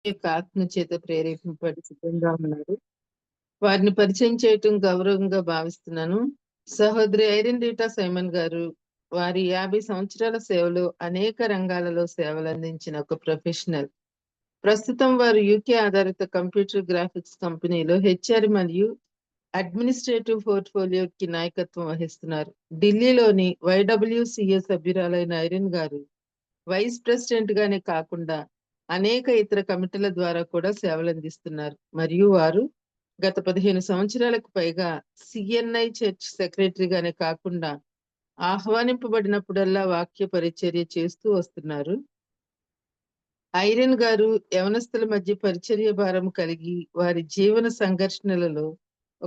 యొక్క ఆత్మ చేత ప్రేరేపింపబడి సిద్ధంగా ఉన్నారు. వారిని పరిచయం చేయటం గౌరవంగా భావిస్తున్నాను. సహోదరి ఐరన్ రీటా సైమన్ గారు వారి 50 సంవత్సరాల సేవలో అనేక రంగాలలో సేవలు అందించిన ఒక ప్రొఫెషనల్. ప్రస్తుతం వారు యూకే ఆధారిత కంప్యూటర్ గ్రాఫిక్స్ కంపెనీలో హెచ్ఆర్ మరియు అడ్మినిస్ట్రేటివ్ పోర్ట్ఫోలియోకి నాయకత్వం వహిస్తున్నారు. ఢిల్లీలోని YWCA సభ్యురాలైన ఐరన్ గారు వైస్ ప్రెసిడెంట్ గానే కాకుండా అనేక ఇతర కమిటీల ద్వారా కూడా సేవలు అందిస్తున్నారు. మరియు వారు గత 15 సంవత్సరాలకు పైగా CNI చర్చ్ సెక్రటరీగానే కాకుండా ఆహ్వానింపబడినప్పుడల్లా వాక్య పరిచర్య చేస్తూ వస్తున్నారు. ఐరన్ గారు యవనస్తుల మధ్య పరిచర్య భారం కలిగి వారి జీవన సంఘర్షణలలో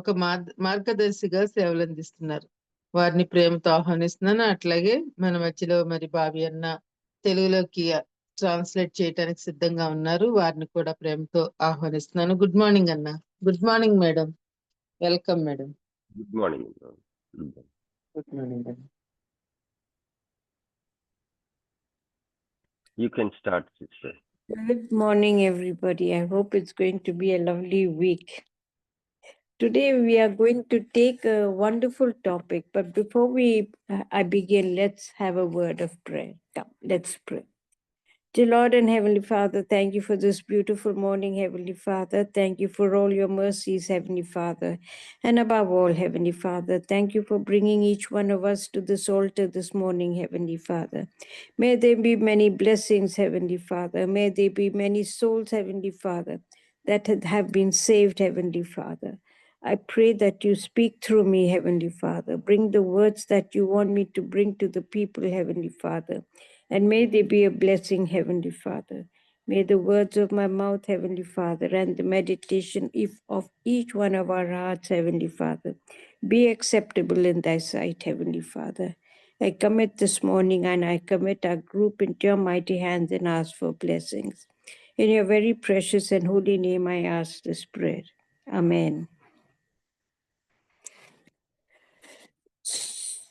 ఒక మార్గదర్శిగా సేవలు అందిస్తున్నారు. వారిని ప్రేమతో ఆహ్వానిస్తున్నాను. అట్లాగే మన మధ్యలో మరి బాబీ అన్న తెలుగులోకి ట్రాన్స్లేట్ చేయడానికి సిద్ధంగా ఉన్నారు. వారిని కూడా ప్రేమతో ఆహ్వానిస్తున్నాను. గుడ్ మార్నింగ్ అన్న. Good morning madam. Welcome madam. Good morning. Good morning అన్న. You can start, sister. Good morning, everybody. I hope it's going to be a lovely week. Today, we are going to take a wonderful topic. But before I begin, let's have a word of prayer. Come, let's pray. Dear Lord and Heavenly Father, thank you for this beautiful morning, Heavenly Father. Thank you for all your mercies, Heavenly Father. And above all, Heavenly Father, thank you for bringing each one of us to this altar this morning, Heavenly Father. May there be many blessings, Heavenly Father. May there be many souls, Heavenly Father, that have been saved, Heavenly Father. I pray that you speak through me, Heavenly Father. Bring the words that you want me to bring to the people, Heavenly Father. And may they be a blessing, Heavenly Father. May the words of my mouth, Heavenly Father, and the meditation of each one of our hearts, Heavenly Father, be acceptable in thy sight, Heavenly Father. I commit this morning and I commit our group into your mighty hands and ask for blessings. In your very precious and holy name, I ask this prayer. Amen.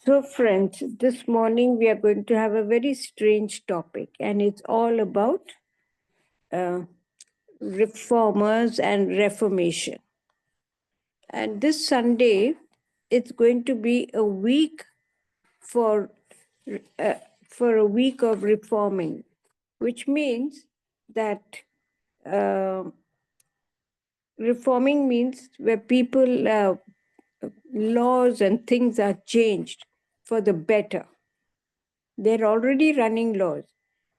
So, friends, this morning we are going to have a very strange topic, and it's all about reformers and reformation. And this Sunday, it's going to be a week for a week of reforming, which means that reforming means where people laws and things are changed for the better. They're already running laws,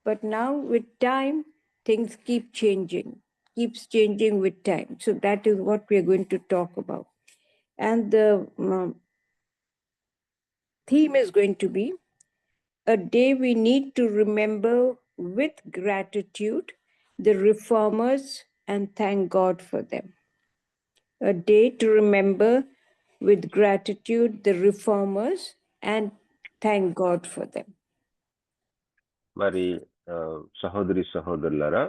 but now with time, things keeps changing with time. So that is what we're going to talk about. And the theme is going to be a day we need to remember with gratitude the reformers and thank God for them. A day to remember with gratitude the reformers and thank God for them. మరి సహోదరి సహోదరులారా,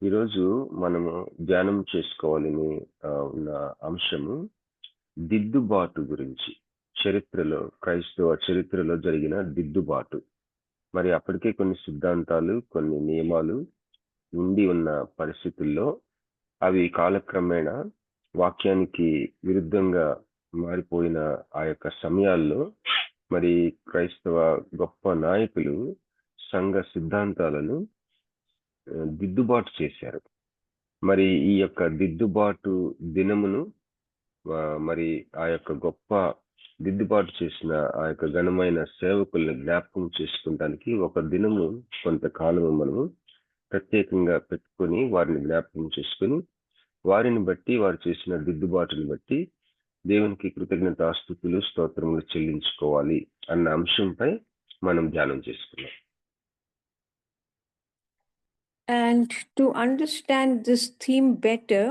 ఈరోజు మనము ధ్యానం చేసుకోవాలని ఉన్న అంశము దిద్దుబాటు గురించి. క్రైస్తవ చరిత్రలో జరిగిన దిద్దుబాటు. మరి అప్పటికే కొన్ని సిద్ధాంతాలు, కొన్ని నియమాలు ఉండి ఉన్న పరిస్థితుల్లో అవి కాలక్రమేణా వాక్యానికి విరుద్ధంగా మారిపోయిన ఆ యొక్క సమయాల్లో మరి క్రైస్తవ గొప్ప నాయకులు సంఘ సిద్ధాంతాలను దిద్దుబాటు చేశారు. మరి ఈ యొక్క దిద్దుబాటు దినమును మరి ఆ యొక్క గొప్ప దిద్దుబాటు చేసిన ఆ యొక్క ఘనమైన సేవకుల్ని జ్ఞాపకం చేసుకుంటానికి ఒక దినము కొంతకాలము మనము ప్రత్యేకంగా పెట్టుకొని వారిని జ్ఞాపకం చేసుకుని వారిని బట్టి వారు చేసిన దిద్దుబాటుని బట్టి దేవునికి కృతజ్ఞతాస్తుతులు స్తోత్రములు చెల్లించుకోవాలి అన్న అంశంపై మనం ధ్యానం చేసుకున్నాం. And to understand this theme better,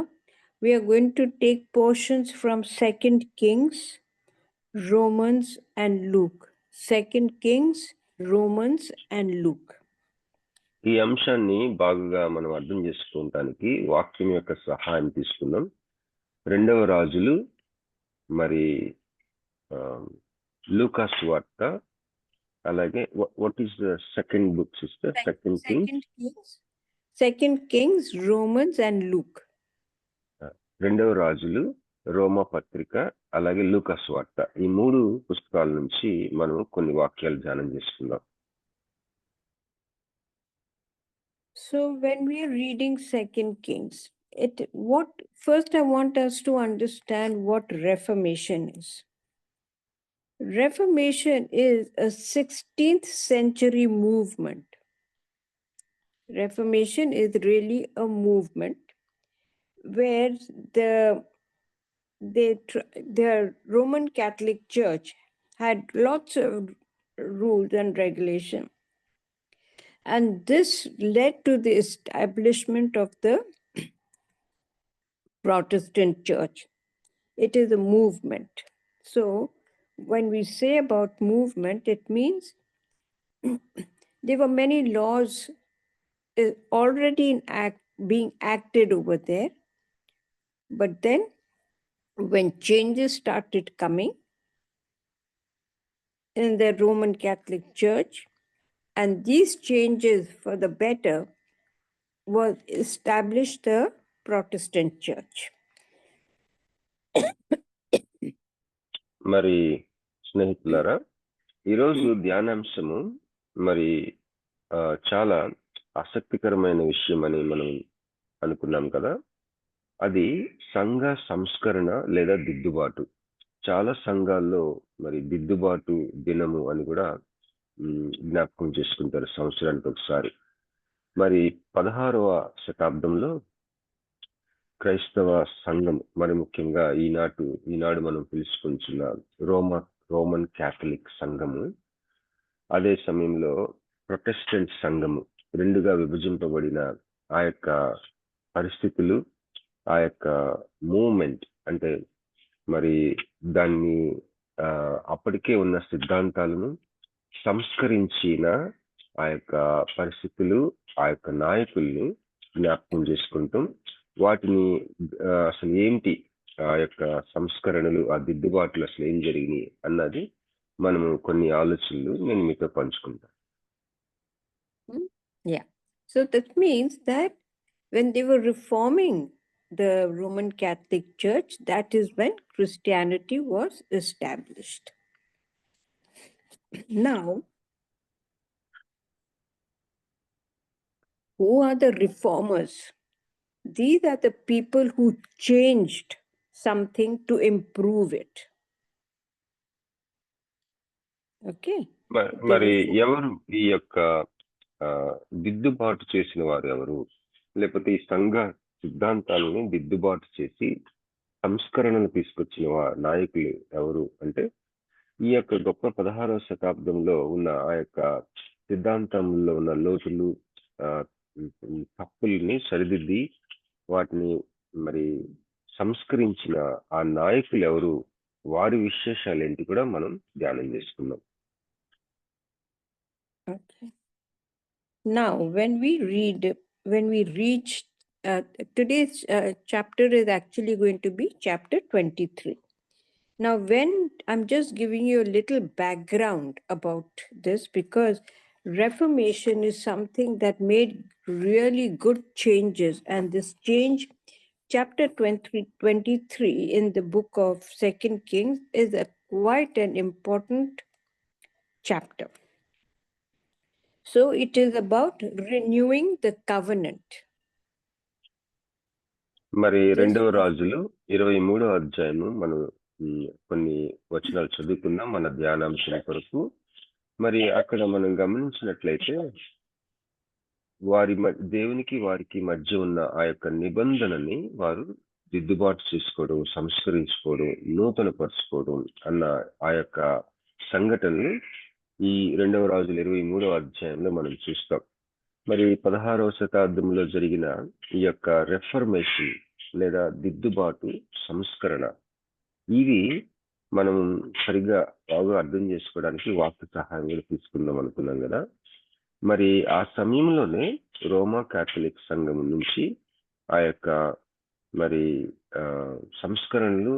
we are going to take portions from 2 Kings, Romans, and Luke. 2 Kings, Romans, and Luke. ఈ అంశాన్ని బాగా మనం అర్థం చేసుకోవడానికి వాక్యం యొక్క సహాయం తీసుకున్నాం. 2వ రాజులు, మరి లూకాస్ వార్త, అలాగే what is the second book sister? 2 Kings, Second Kings, Romans, and Luke. రెండవ రాజులు, రోమా పత్రిక, అలాగే లూకా సువార్త, ఈ 3 పుస్తకాల నుంచి మనం కొన్ని వాక్యాలు ధ్యానం చేసుకుందాం. So when we are reading Second Kings, first I want us to understand what Reformation is. Reformation is a 16th century movement. Reformation is really a movement where the Roman Catholic Church had lots of rules and regulation. And this led to the establishment of the Protestant Church. It is a movement. So when we say about movement, it means there were many laws already being acted over there. But then when changes started coming in the Roman Catholic Church, and these changes for the better was established the Protestant Church. మరి స్నేహితులారా, ఈరోజు ధ్యానాంశము మరి చాలా ఆసక్తికరమైన విషయం అని మనం అనుకున్నాం కదా. అది సంఘ సంస్కరణ లేదా దిద్దుబాటు. చాలా సంఘాల్లో మరి దిద్దుబాటు దినము అని కూడా జ్ఞాపకం చేసుకుంటారు సంవత్సరానికి ఒకసారి. మరి 16వ శతాబ్దంలో క్రైస్తవ సంఘం, మరి ముఖ్యంగా ఈనాడు మనం పిలుచుకుంటున్న రోమన్ క్యాథలిక్ సంఘము, అదే సమయంలో ప్రొటెస్టెంట్ సంఘము, రెండుగా విభజింపబడిన ఆ యొక్క పరిస్థితులు, ఆ యొక్క మూవ్మెంట్, అంటే మరి దాన్ని అప్పటికే ఉన్న సిద్ధాంతాలను సంస్కరించిన ఆ యొక్క పరిస్థితులు, ఆ యొక్క నాయకుల్ని జ్ఞాపకం చేసుకుంటాం. వాటిని అసలు ఏంటి, ఆ యొక్క సంస్కరణలు, ఆ దిద్దుబాట్లు అసలు ఏం జరిగినాయి అన్నది మనము కొన్ని ఆలోచనలు నేను మీతో పంచుకుంటాను. Yeah. So that means that when they were reforming the Roman Catholic Church, that is when Christianity was established. Now, who are the reformers? These are the people who changed something to improve it. Okay. మరి ఎవరు ఈ యొక్క దిద్దుబాటు చేసిన వారు ఎవరు, లేకపోతే ఈ సంఘ సిద్ధాంతాలని దిద్దుబాటు చేసి సంస్కరణలు తీసుకొచ్చిన నాయకులు ఎవరు అంటే, ఈ యొక్క గొప్ప 16వ శతాబ్దంలో ఉన్న ఆ యొక్క సిద్ధాంతంలో ఉన్న లోతులు, తప్పుల్ని సరిదిద్ది వాటిని మరి సంస్కరించిన ఆ నాయకులు ఎవరు, వారి విశేషాలు ఏంటి కూడా మనం ధ్యానం చేసుకుందాం. Okay. Now, when we reach today's chapter is actually going to be chapter 23. Now, I'm just giving you a little background about this, because Reformation is something that made really good changes, and this change, chapter 23 in the book of Second Kings, is quite an important chapter. So it is about renewing the covenant. మరి 2వ రాజులు 23వ అధ్యాయము మనం కొన్ని వచనాలు చదువుకున్నాం మన ధ్యానాంశం కొరకు. మరి అక్కడ మనం గమనించినట్లయితే దేవునికి వారికి మధ్య ఉన్న ఆ యొక్క నిబంధనని వారు దిద్దుబాటు చేసుకోవడం, సంస్కరించుకోవడం, నూతనపరచుకోవడం అన్న ఆ యొక్క సంఘటనలు ఈ 2వ రాజుల 23వ అధ్యాయంలో మనం చూస్తాం. మరి 16వ శతాబ్దంలో జరిగిన ఈ యొక్క రెఫర్మేషన్ లేదా దిద్దుబాటు, సంస్కరణ, ఇవి మనం సరిగ్గా బాగా అర్థం చేసుకోవడానికి వాక్య సహాయం కూడా తీసుకుందాం అనుకున్నాం కదా. మరి ఆ సమయంలోనే రోమా క్యాథలిక్ సంఘం నుంచి ఆ యొక్క మరి సంస్కరణలు,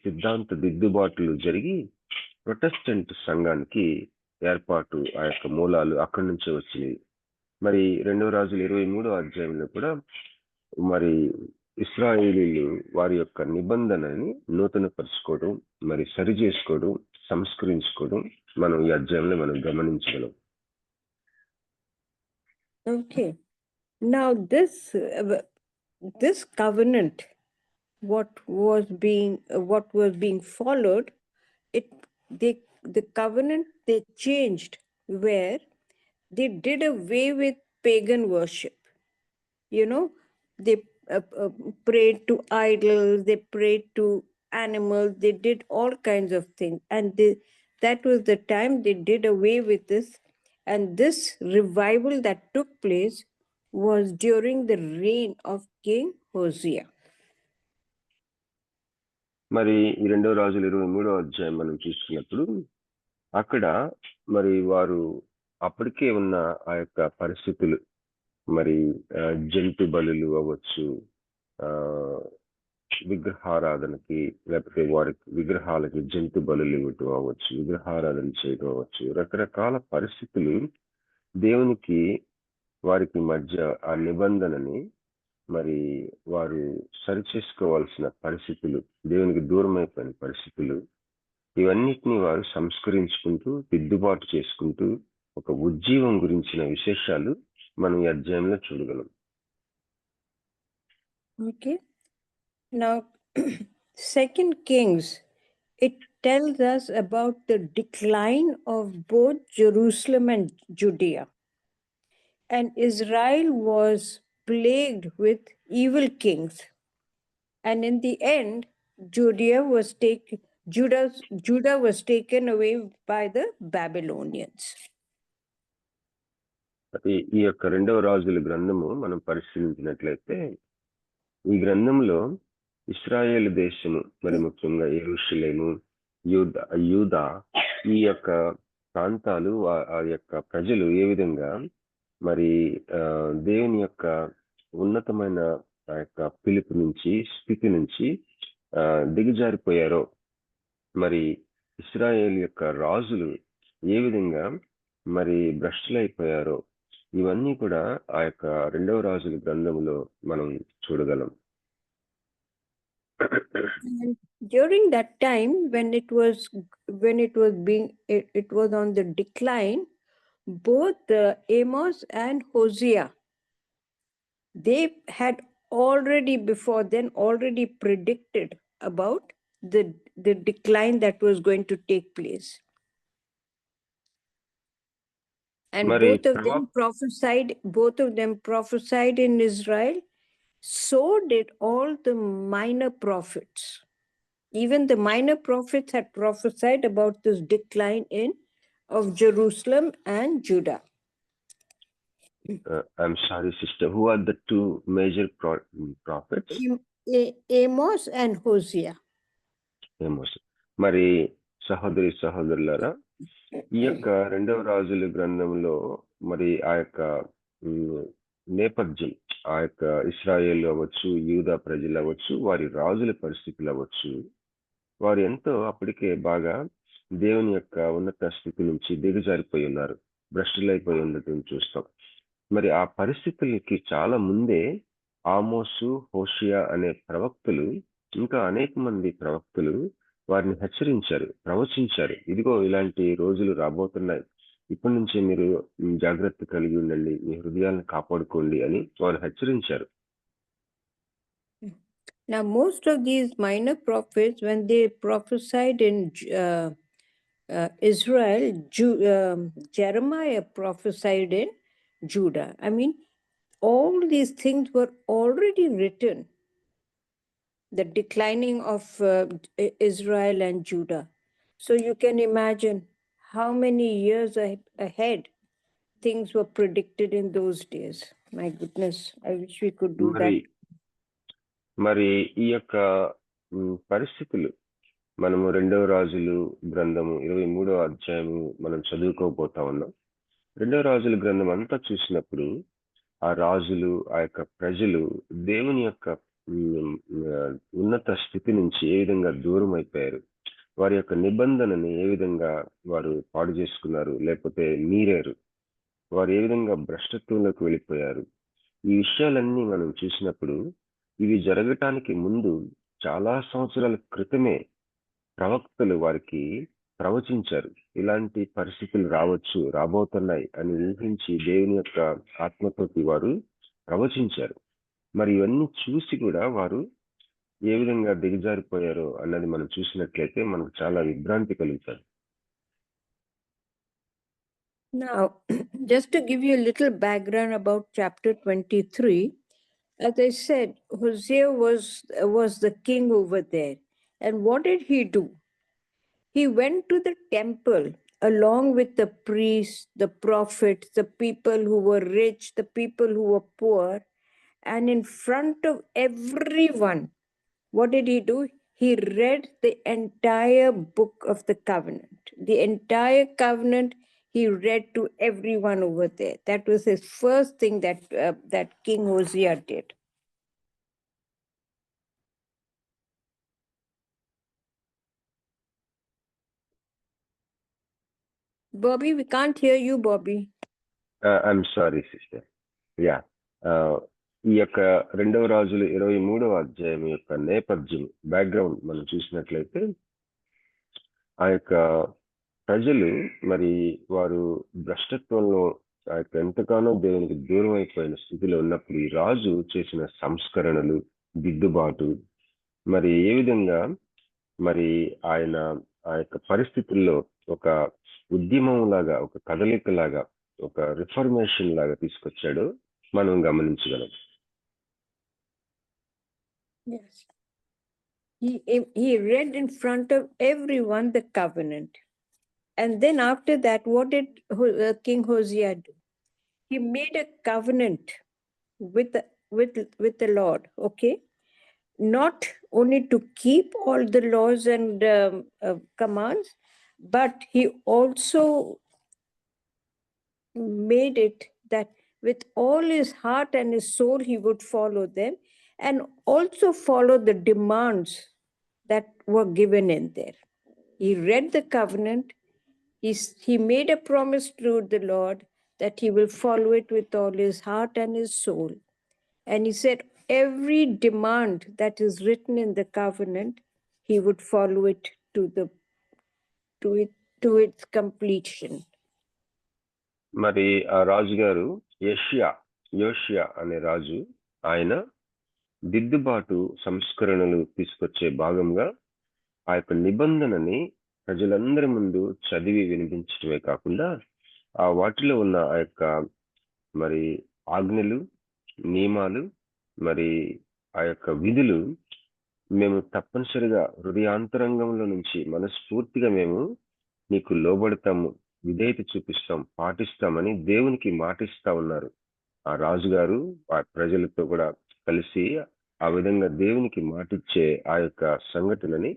సిద్ధాంత దిద్దుబాట్లు జరిగి ప్రొటెస్టెంట్ సంఘానికి ఏర్పాటు, ఆ యొక్క మూలాలు అక్కడి నుంచే వచ్చినాయి. మరి 2 రాజులు 23 అధ్యాయంలో కూడా మరి ఇశ్రాయేలీలు వారి యొక్క నిబంధనని నూతనపరచుకోవడం, మరి సరి చేసుకోవడం, సంస్కరించుకోవడం మనం ఈ అధ్యాయంలో మనం గమనించగలం. Okay. Now this covenant, what was being followed, the covenant they changed, where they did away with pagan worship. You know, they prayed to idols, they prayed to animals, they did all kinds of things, and that was the time they did away with this. And this revival that took place was during the reign of King Hosea. మరి ఈ 2 రాజులు 23 అధ్యాయం మనం చూసుకున్నప్పుడు అక్కడ మరి వారు అప్పటికే ఉన్న ఆ యొక్క పరిస్థితులు, మరి జంతు బలులు అవ్వచ్చు, విగ్రహారాధనకి లేకపోతే వారికి విగ్రహాలకి జంతు బలులు ఇవ్వటం అవ్వచ్చు, విగ్రహారాధన చేయడం అవ్వచ్చు, రకరకాల పరిస్థితులు దేవునికి వారికి మధ్య ఆ నిబంధనని మరి వారు సరిచేసుకోవాల్సిన పరిస్థితులు, దేవునికి దూరం అయిపోయిన పరిస్థితులు, ఇవన్నిటిని వారు సంస్కరించుకుంటూ దిద్దుబాటు చేసుకుంటూ ఒక ఉజ్జీవం గురించిన విశేషాలు మనం ఈ అధ్యాయంలో చూడగలం. Okay. Now, 2 Kings, it tells us about the decline of both Jerusalem and Judea. And Israel was plagued with evil kings. And in the end, Judah was taken away by the Babylonians. ఈ యొక్క 2వ రాజుల గ్రంథము మనం పరిశీలించినట్లయితే ఈ గ్రంథంలో ఇశ్రాయేలు దేశము, మరి ముఖ్యంగా యెరూషలేము, యూదా, ఈ యొక్క ప్రాంతాలు, ఆ యొక్క ప్రజలు ఏ విధంగా మరి దేవుని యొక్క ఉన్నతమైన ఆ యొక్క పిలుపు నుంచి, స్థితి నుంచి దిగజారిపోయారో, మరి ఇశ్రాయేలు యొక్క రాజులు ఏ విధంగా మరి భ్రష్టులైపోయారో, ఇవన్నీ కూడా ఆ యొక్క 2వ రాజుల గ్రంథంలో మనం చూడగలం. And during that time, when it was on the decline, both Amos and Hosea, they had already before then predicted about the decline that was going to take place. And both of them prophesied in Israel. So did all the minor prophets. Even the minor prophets had prophesied about this decline of Jerusalem and Judah. I'm sorry, sister. Who are the two major prophets? Amos and Hosea. Amos. మరి సహోదరులారా, ఈ యొక్క 2వ రాజుల గ్రంథంలో మరి ఆ యొక్క నేపథ్యం, ఆ యొక్క ఇశ్రాయేలు అవ్వచ్చు, యూదా ప్రజలు అవ్వచ్చు, వారి రాజుల పరిస్థితులు అవ్వచ్చు, వారు ఎంతో అప్పటికే బాగా దేవుని యొక్క ఉన్నత స్థితి నుంచి దిగజారిపోయి ఉన్నారు, భ్రష్టులైపోయి ఉన్నట్టు చూస్తాం. మరి ఆ పరిస్థితులకి చాలా ముందే ఆమోసు, హోషియా అనే ప్రవక్తలు, ఇంకా అనేక మంది ప్రవక్తలు వారిని హెచ్చరించారు, ప్రవచించారు. ఇదిగో ఇలాంటి రోజులు రాబోతున్నాయి, ఇప్పటి నుంచి మీరు జాగ్రత్త కలిగి ఉండండి, మీ హృదయాలను కాపాడుకోండి అని వారు హెచ్చరించారు. Now, most of these minor prophets, when they prophesied in Israel, Jeremiah prophesied in Judah. I mean, all these things were already written. The declining of Israel and Judah. So you can imagine how many years ahead things were predicted in those days. My goodness, I wish we could do that. మరి ఈ యొక్క పరిస్థితులు మనము 2వ రాజులు గ్రంథము 23వ అధ్యాయము మనం చదువుకోబోతా ఉన్నాం. 2వ రాజుల గ్రంథం అంతా చూసినప్పుడు ఆ రాజులు, ఆ యొక్క ప్రజలు దేవుని యొక్క ఉన్నత స్థితి నుంచి ఏ విధంగా దూరం అయిపోయారు, వారి యొక్క నిబంధనని ఏ విధంగా వారు పాడు చేసుకున్నారు, లేకపోతే మీరారు. వారు ఏ విధంగా భ్రష్టత్వంలోకి వెళ్ళిపోయారు. ఈ విషయాలన్నీ మనం చూసినప్పుడు ఇవి జరగటానికి ముందు చాలా సంవత్సరాల క్రితమే ప్రవక్తలు వారికి ప్రవచించారు. ఇలాంటి పరిస్థితులు రావచ్చు, రాబోతున్నాయి అని ఊహించి దేవుని యొక్క ఆత్మతోటి వారు ప్రవచించారు. మరి ఇవన్నీ చూసి కూడా వారు ఏ విధంగా దిగజారిపోయారో అన్నది మనం చూసినట్లయితే మనకు చాలా విభ్రాంతి కలుగుతుంది. Now, just to give you a little background about chapter 23, as I said, Hosea was the king over there. And what did he do? He went to the temple along with the priests, the prophets, the people who were rich, the people who were poor, and in front of everyone, what did he do? He read the entire book of the covenant. The entire covenant he read to everyone over there. That was his first thing that King Hosea did. Bobby, we can't hear you, Bobby. I'm sorry sister. Yeah, ఈ యొక్క 2వ రాజులు 23వ అధ్యాయం యొక్క నేపథ్యం, background మనం చూసినట్లయితే ఆ యొక్క ప్రజలు మరి వారు భ్రష్టత్వంలో ఆ యొక్క ఎంతగానో దేవునికి దూరం అయిపోయిన స్థితిలో ఉన్నప్పుడు ఈ రాజు చేసిన సంస్కరణలు, దిద్దుబాటు, మరి ఏ విధంగా మరి ఆయన ఆ యొక్క పరిస్థితుల్లో ఒక ఉద్యమం లాగా, ఒక కదలిక లాగా, ఒక రిఫర్మేషన్ లాగా తీసుకొచ్చాడు మనం గమనించగలం. Yes. He read in front of everyone the covenant. And then after that, what did King Hosea do? He made a covenant with the Lord, okay? Not only to keep all the laws and commands, but he also made it that with all his heart and his soul he would follow them, and also follow the demands that were given in there. He read the covenant. He made a promise to the Lord that he will follow it with all his heart and his soul. And he said every demand that is written in the covenant, he would follow it to its completion. మరి ఆ రాజుగారు యోషియా అనే రాజు, ఆయన దిద్దుబాటు సంస్కరణలు తీసుకొచ్చే భాగంగా ఆ యొక్క నిబంధనని ప్రజలందరి ముందు చదివి వినిపించడమే కాకుండా ఆ వాటిలో ఉన్న ఆ యొక్క మరి ఆజ్ఞలు, నియమాలు, మరి ఆ యొక్క విధులు మేము తప్పనిసరిగా హృదయాంతరంగంలో నుంచి మనస్ఫూర్తిగా మేము నీకు లోబడతాము, విధేయత చూపిస్తాం, పాటిస్తామని దేవునికి మాటిస్తా ఉన్నారు. ఆ రాజుగారు ఆ ప్రజలతో కూడా కలిసి ఆ విధంగా దేవునికి మాటిచ్చే ఆ యొక్క సంఘటనని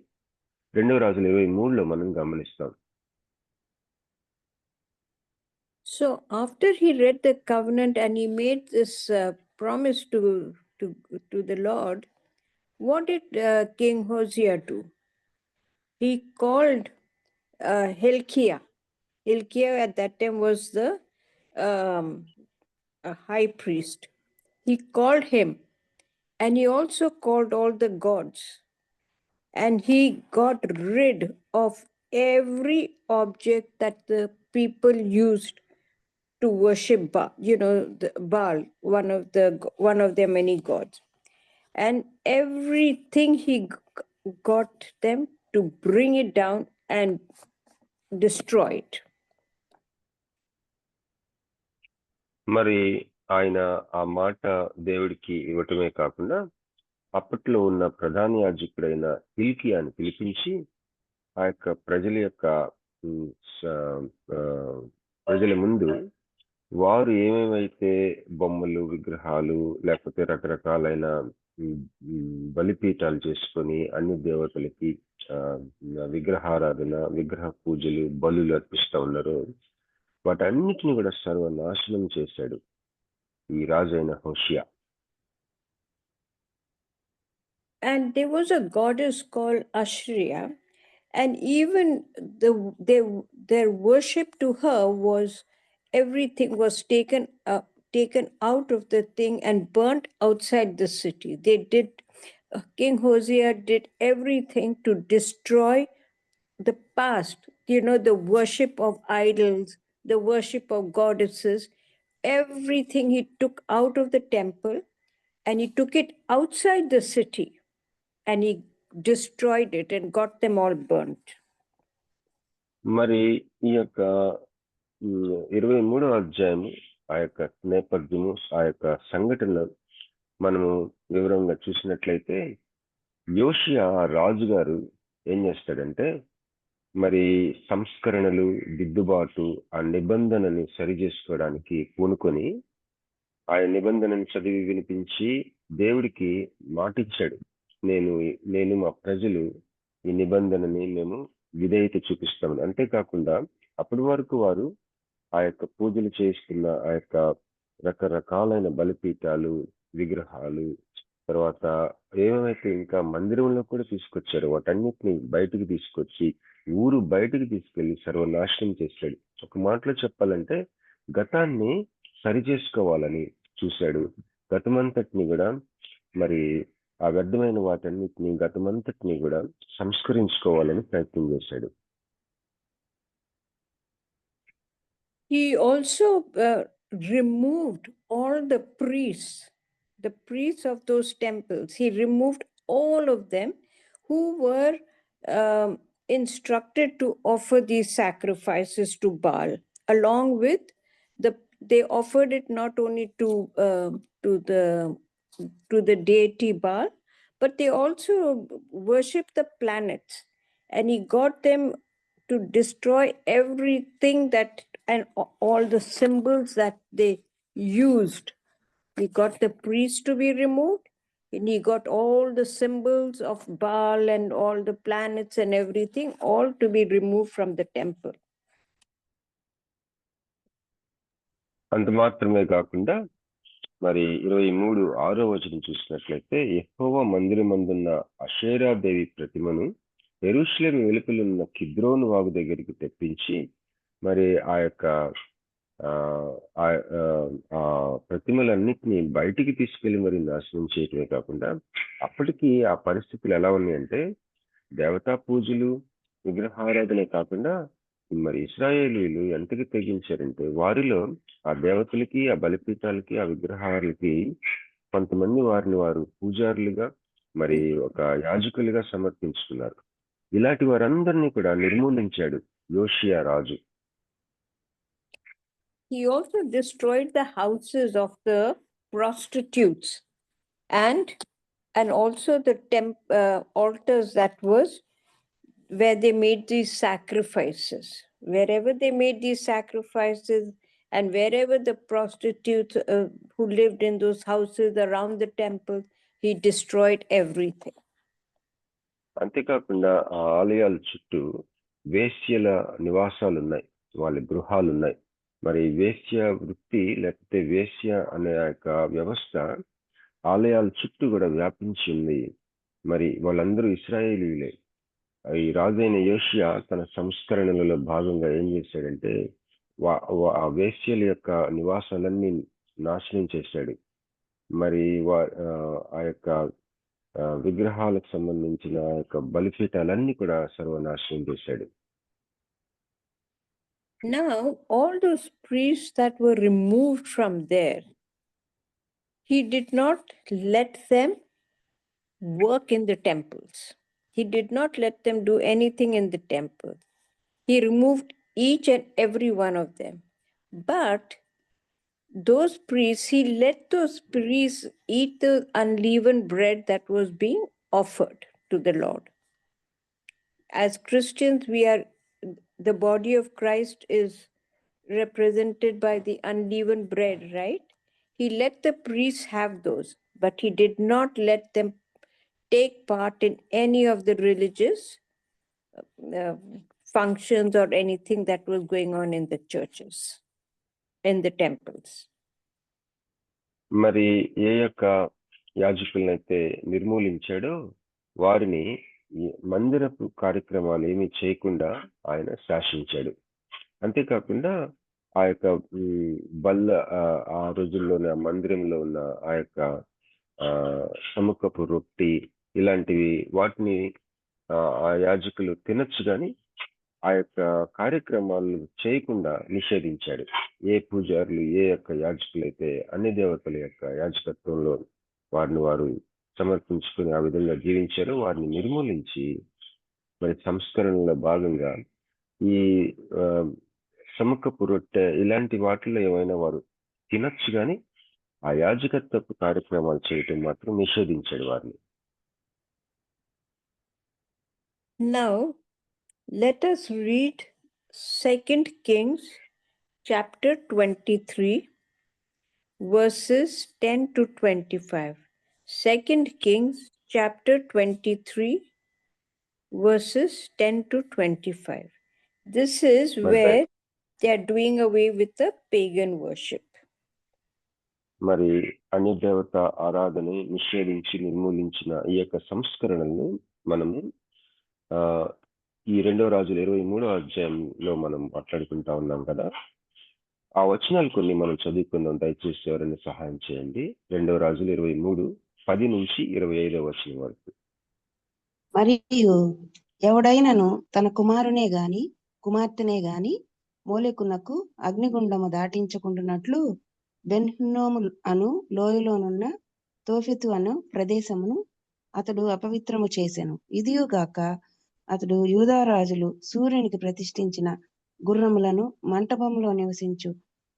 2వ రాజుల 23లో మనం గమనిస్తాం. So after he read the covenant and he made this promise to the Lord, what did King Hosea do? He called Hilkiah. Hilkiah at that time was the a high priest. He called him, and he also called all the gods, and he got rid of every object that the people used to worship Baal, Baal, one of their many gods. And everything he got them to bring it down and destroy it. మరి ఆయన ఆ మాట దేవుడికి ఇవ్వటమే కాకుండా అప్పట్లో ఉన్న ప్రధాన యాజకుడైన హిల్కియాని పిలిపించి ఆ యొక్క ప్రజల ముందు వారు ఏమేమైతే బొమ్మలు, విగ్రహాలు, లేకపోతే రకరకాలైన బలిపీఠాలు చేసుకొని అన్ని దేవతలకి విగ్రహారాధన, విగ్రహ పూజలు, బలులు అర్పిస్తా ఉన్నారు, వాటన్నిటిని కూడా సర్వనాశనం చేశాడు ఈ రాజైన Hosea. And there was a goddess called Ashriya, and even their worship to her was everything was taken out of the thing and burnt outside the city. They did, King Hosea did everything to destroy the past, the worship of idols, the worship of goddesses, everything he took out of the temple and he took it outside the city and he destroyed it and got them all burnt. మరి ఈ యొక్క 23వ అధ్యాయము ఆ యొక్క నేపథ్యము, ఆ యొక్క సంఘటన మనము వివరంగా చూసినట్లయితే, యోషియా రాజు గారు ఏం చేస్తాడంటే, మరి సంస్కరణలు, దిద్దుబాటు, ఆ నిబంధనని సరి చేసుకోవడానికి పూనుకొని ఆ నిబంధనని చదివి వినిపించి దేవుడికి మాటిచ్చాడు, నేను మా ప్రజలు ఈ నిబంధనని మేము విధేయత చూపిస్తామని. అంతేకాకుండా అప్పటి వరకు వారు ఆ యొక్క పూజలు చేస్తున్న ఆ యొక్క రకరకాలైన బలిపీఠాలు, విగ్రహాలు, తర్వాత ఏమైతే ఇంకా మందిరంలో కూడా తీసుకొచ్చారు, వాటన్నిటిని బయటికి తీసుకొచ్చి ఊరు బయటికి తీసుకెళ్లి సర్వనాశనం చేశాడు. ఒక మాటలో చెప్పాలంటే గతాన్ని సరి చేసుకోవాలని చూశాడు. గతమంతటిని కూడా, మరి ఆ వ్యర్థమైన వాటన్నిటిని, గతమంతటిని కూడా సంస్కరించుకోవాలని ప్రయత్నం చేశాడు. He also removed all the priests of those temples. He removed all of them who were instructed to offer these sacrifices to Baal. Along with they offered it not only to the deity Baal, but they also worshipped the planets. And he got them to destroy everything and all the symbols that they used. He got the priests to be removed, and he got all the symbols of Baal and all the planets and everything, all to be removed from the temple. అంత మాత్రమే కాకుండా మరి 23:6 వచనం చూసినట్లయితే, యెహోవా మందిరమందున్న అషేరాదేవి ప్రతిమను యెరూషలేము వెలుపలున్న కిద్రోను వాగు దగ్గరికి తెప్పించి, మరి ఆ యొక్క ఆ ప్రతిమలన్నిటినీ బయటికి తీసుకెళ్లి మరి నాశనం చేయటమే కాకుండా, అప్పటికి ఆ పరిస్థితులు ఎలా ఉన్నాయంటే, దేవతా పూజలు, విగ్రహారాధనే కాకుండా మరి ఇశ్రాయేలీలు ఎంతకి తెగించారంటే, వారిలో ఆ దేవతలకి, ఆ బలిపీఠాలకి, ఆ విగ్రహాలకి కొంతమంది వారు పూజారులుగా, మరి ఒక యాజకులుగా సమర్పించుకున్నారు. ఇలాంటి వారందరినీ కూడా నిర్మూలించాడు యోషియా రాజు. He also destroyed the houses of the prostitutes and also the altars that was where they made these sacrifices. Wherever they made these sacrifices and wherever the prostitutes who lived in those houses around the temple, he destroyed everything. అంతేకాకుండా ఆ ఆలయాల చుట్టూ వేశ్యల నివాసాలు ఉన్నాయి, వాళ్ళ గృహాలు ఉన్నాయి. మరి వేశ్య వృత్తి లేకపోతే వేశ్య అనే యొక్క వ్యవస్థ ఆలయాల చుట్టూ కూడా వ్యాపించి ఉంది. మరి వాళ్ళందరూ ఇశ్రాయేలీలే. ఈ రాజైన యోషియా తన సంస్కరణలలో భాగంగా ఏం చేశాడంటే, ఆ వేశ్యల యొక్క నివాసాలన్నీ నాశనం చేశాడు. మరి ఆ యొక్క విగ్రహాలకు సంబంధించిన ఆ యొక్క బలిపీఠాలన్నీ కూడా సర్వనాశనం చేశాడు. Now, all those priests that were removed from there, he did not let them work in the temples. He did not let them do anything in the temple. He removed each and every one of them. But those priests, he let those priests eat the unleavened bread that was being offered to the Lord. As Christians, the body of Christ is represented by the unleavened bread, right? He let the priests have those, but he did not let them take part in any of the religious functions or anything that was going on in the churches, in the temples. మరి ఏ యొక్క యాజకులనైతే నిర్మూలించాడో వారిని మందిరపు కార్యక్రమాలు ఏమీ చేయకుండా ఆయన శాసించాడు. అంతేకాకుండా ఆ యొక్క బల్ల ఆ రోజుల్లోనే ఆ మందిరంలో ఉన్న ఆ యొక్క ఆ సముఖపు రొట్టి ఇలాంటివి వాటిని ఆ యాజకులు తినొచ్చు కానీ ఆ యొక్క కార్యక్రమాలను చేయకుండా నిషేధించాడు. ఏ పూజారులు ఏ యొక్క యాజకులు అయితే అన్ని దేవతల యొక్క యాజకత్వంలో వారిని వారు సమర్పించుకుని ఆ విధంగా జీవించారో వారిని నిర్మూలించి మరి సంస్కరణలో భాగంగా ఈ ఆ, సముఖపు రొట్టె ఇలాంటి వాటిల్లో ఏమైనా వారు తినొచ్చు కానీ ఆ యాజకత్వపు కార్యక్రమాలు చేయటం మాత్రం నిషేధించాడు వారిని. Now, let us read 2 Kings chapter 23, verses 10 to 25. 2 Kings chapter 23, verses 10 to 25. This is మరి where they are doing away with the pagan worship. మరి అన్య దేవత ఆరాధన నిషేధించి నిర్మూలించిన ఈ యొక్క సంస్కరణలను మనము ఈ 2వ రాజుల 23వ అధ్యాయంలో మనం మాట్లాడుకుంటా ఉన్నాం కదా. ఆ వచనాలు కొన్ని మనం చదువుకుందాం. దయచేసి ఎవరైనా సహాయం చేయండి. 2వ రాజులు 23:10 నుంచి 25వ వచనం వరకు. మరియు ఎవడైనను తన కుమారునే గాని కుమార్తెనే గాని మోలెకునకు అగ్నిగుండము దాటించుకుంటున్నట్లు బెన్హిన్నోము అను లోయలోనున్న తోఫెతు అను ప్రదేశమును అతడు అపవిత్రము చేసెను. ఇదియుగాక అతడు యూదారాజులు సూర్యునికి ప్రతిష్ఠించిన గుర్రములను మంటపంలో నివసించు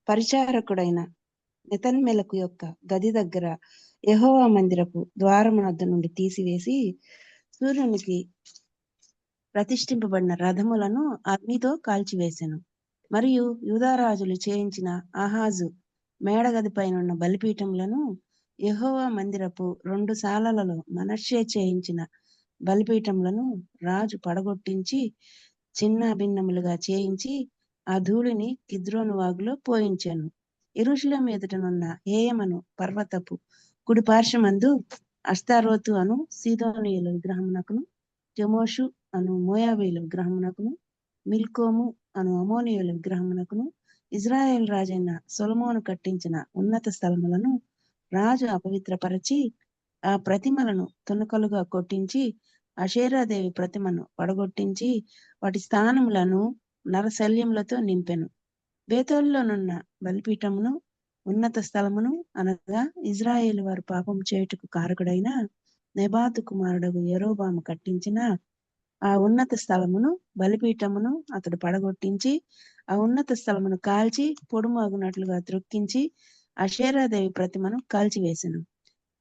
పరిచారకుడైన నెతన్మెలకు యొక్క గది దగ్గర యెహోవా మందిరపు ద్వారమునద్ద నుండి తీసివేసి సూర్యునికి ప్రతిష్ఠింపబడిన రథములను అగ్నితో కాల్చివేసెను. మరియు యూదారాజులు చేయించిన ఆహాజు మేడగదిపైనున్న బలిపీఠములను యెహోవా మందిరపు 2 సాలలలో మనష్షే చేయించిన బలిపీఠములను రాజు పడగొట్టించి చిన్న భిన్నములుగా చేయించి ఆ ధూళిని కిద్రోను వాగులో పోయించెను. యెరూషలేము ఎదుటనున్న హేయమను పర్వతపు కుడి పార్శ్వమందు అస్తారోతు అను సీదోనీయుల విగ్రహమునకును కెమోషు అను మోయాబీయుల విగ్రహమునకును మిల్కోము అను అమోనీయుల విగ్రహమునకును ఇజ్రాయేల్ రాజైన సొలొమోను కట్టించిన ఉన్నత స్థలములను రాజు అపవిత్రపరచి ఆ ప్రతిమలను తునకలుగా కొట్టించి అషేరాదేవి ప్రతిమను పడగొట్టించి వాటి స్థానములను నరశల్యములతో నింపెను. బేతేలులోనున్న బలిపీఠమును ఉన్నత స్థలమును అనగా ఇజ్రాయేలు వారు పాపం చేయుటకు కారకుడైన నెబాతు కుమారుడు యెరోబాము కట్టించిన ఆ ఉన్నత స్థలమును బలిపీఠమును అతడు పడగొట్టించి ఆ ఉన్నత స్థలమును కాల్చి పొడుమాగునట్లుగా త్రొక్కించి అషేరాదేవి ప్రతిమను కాల్చివేసెను.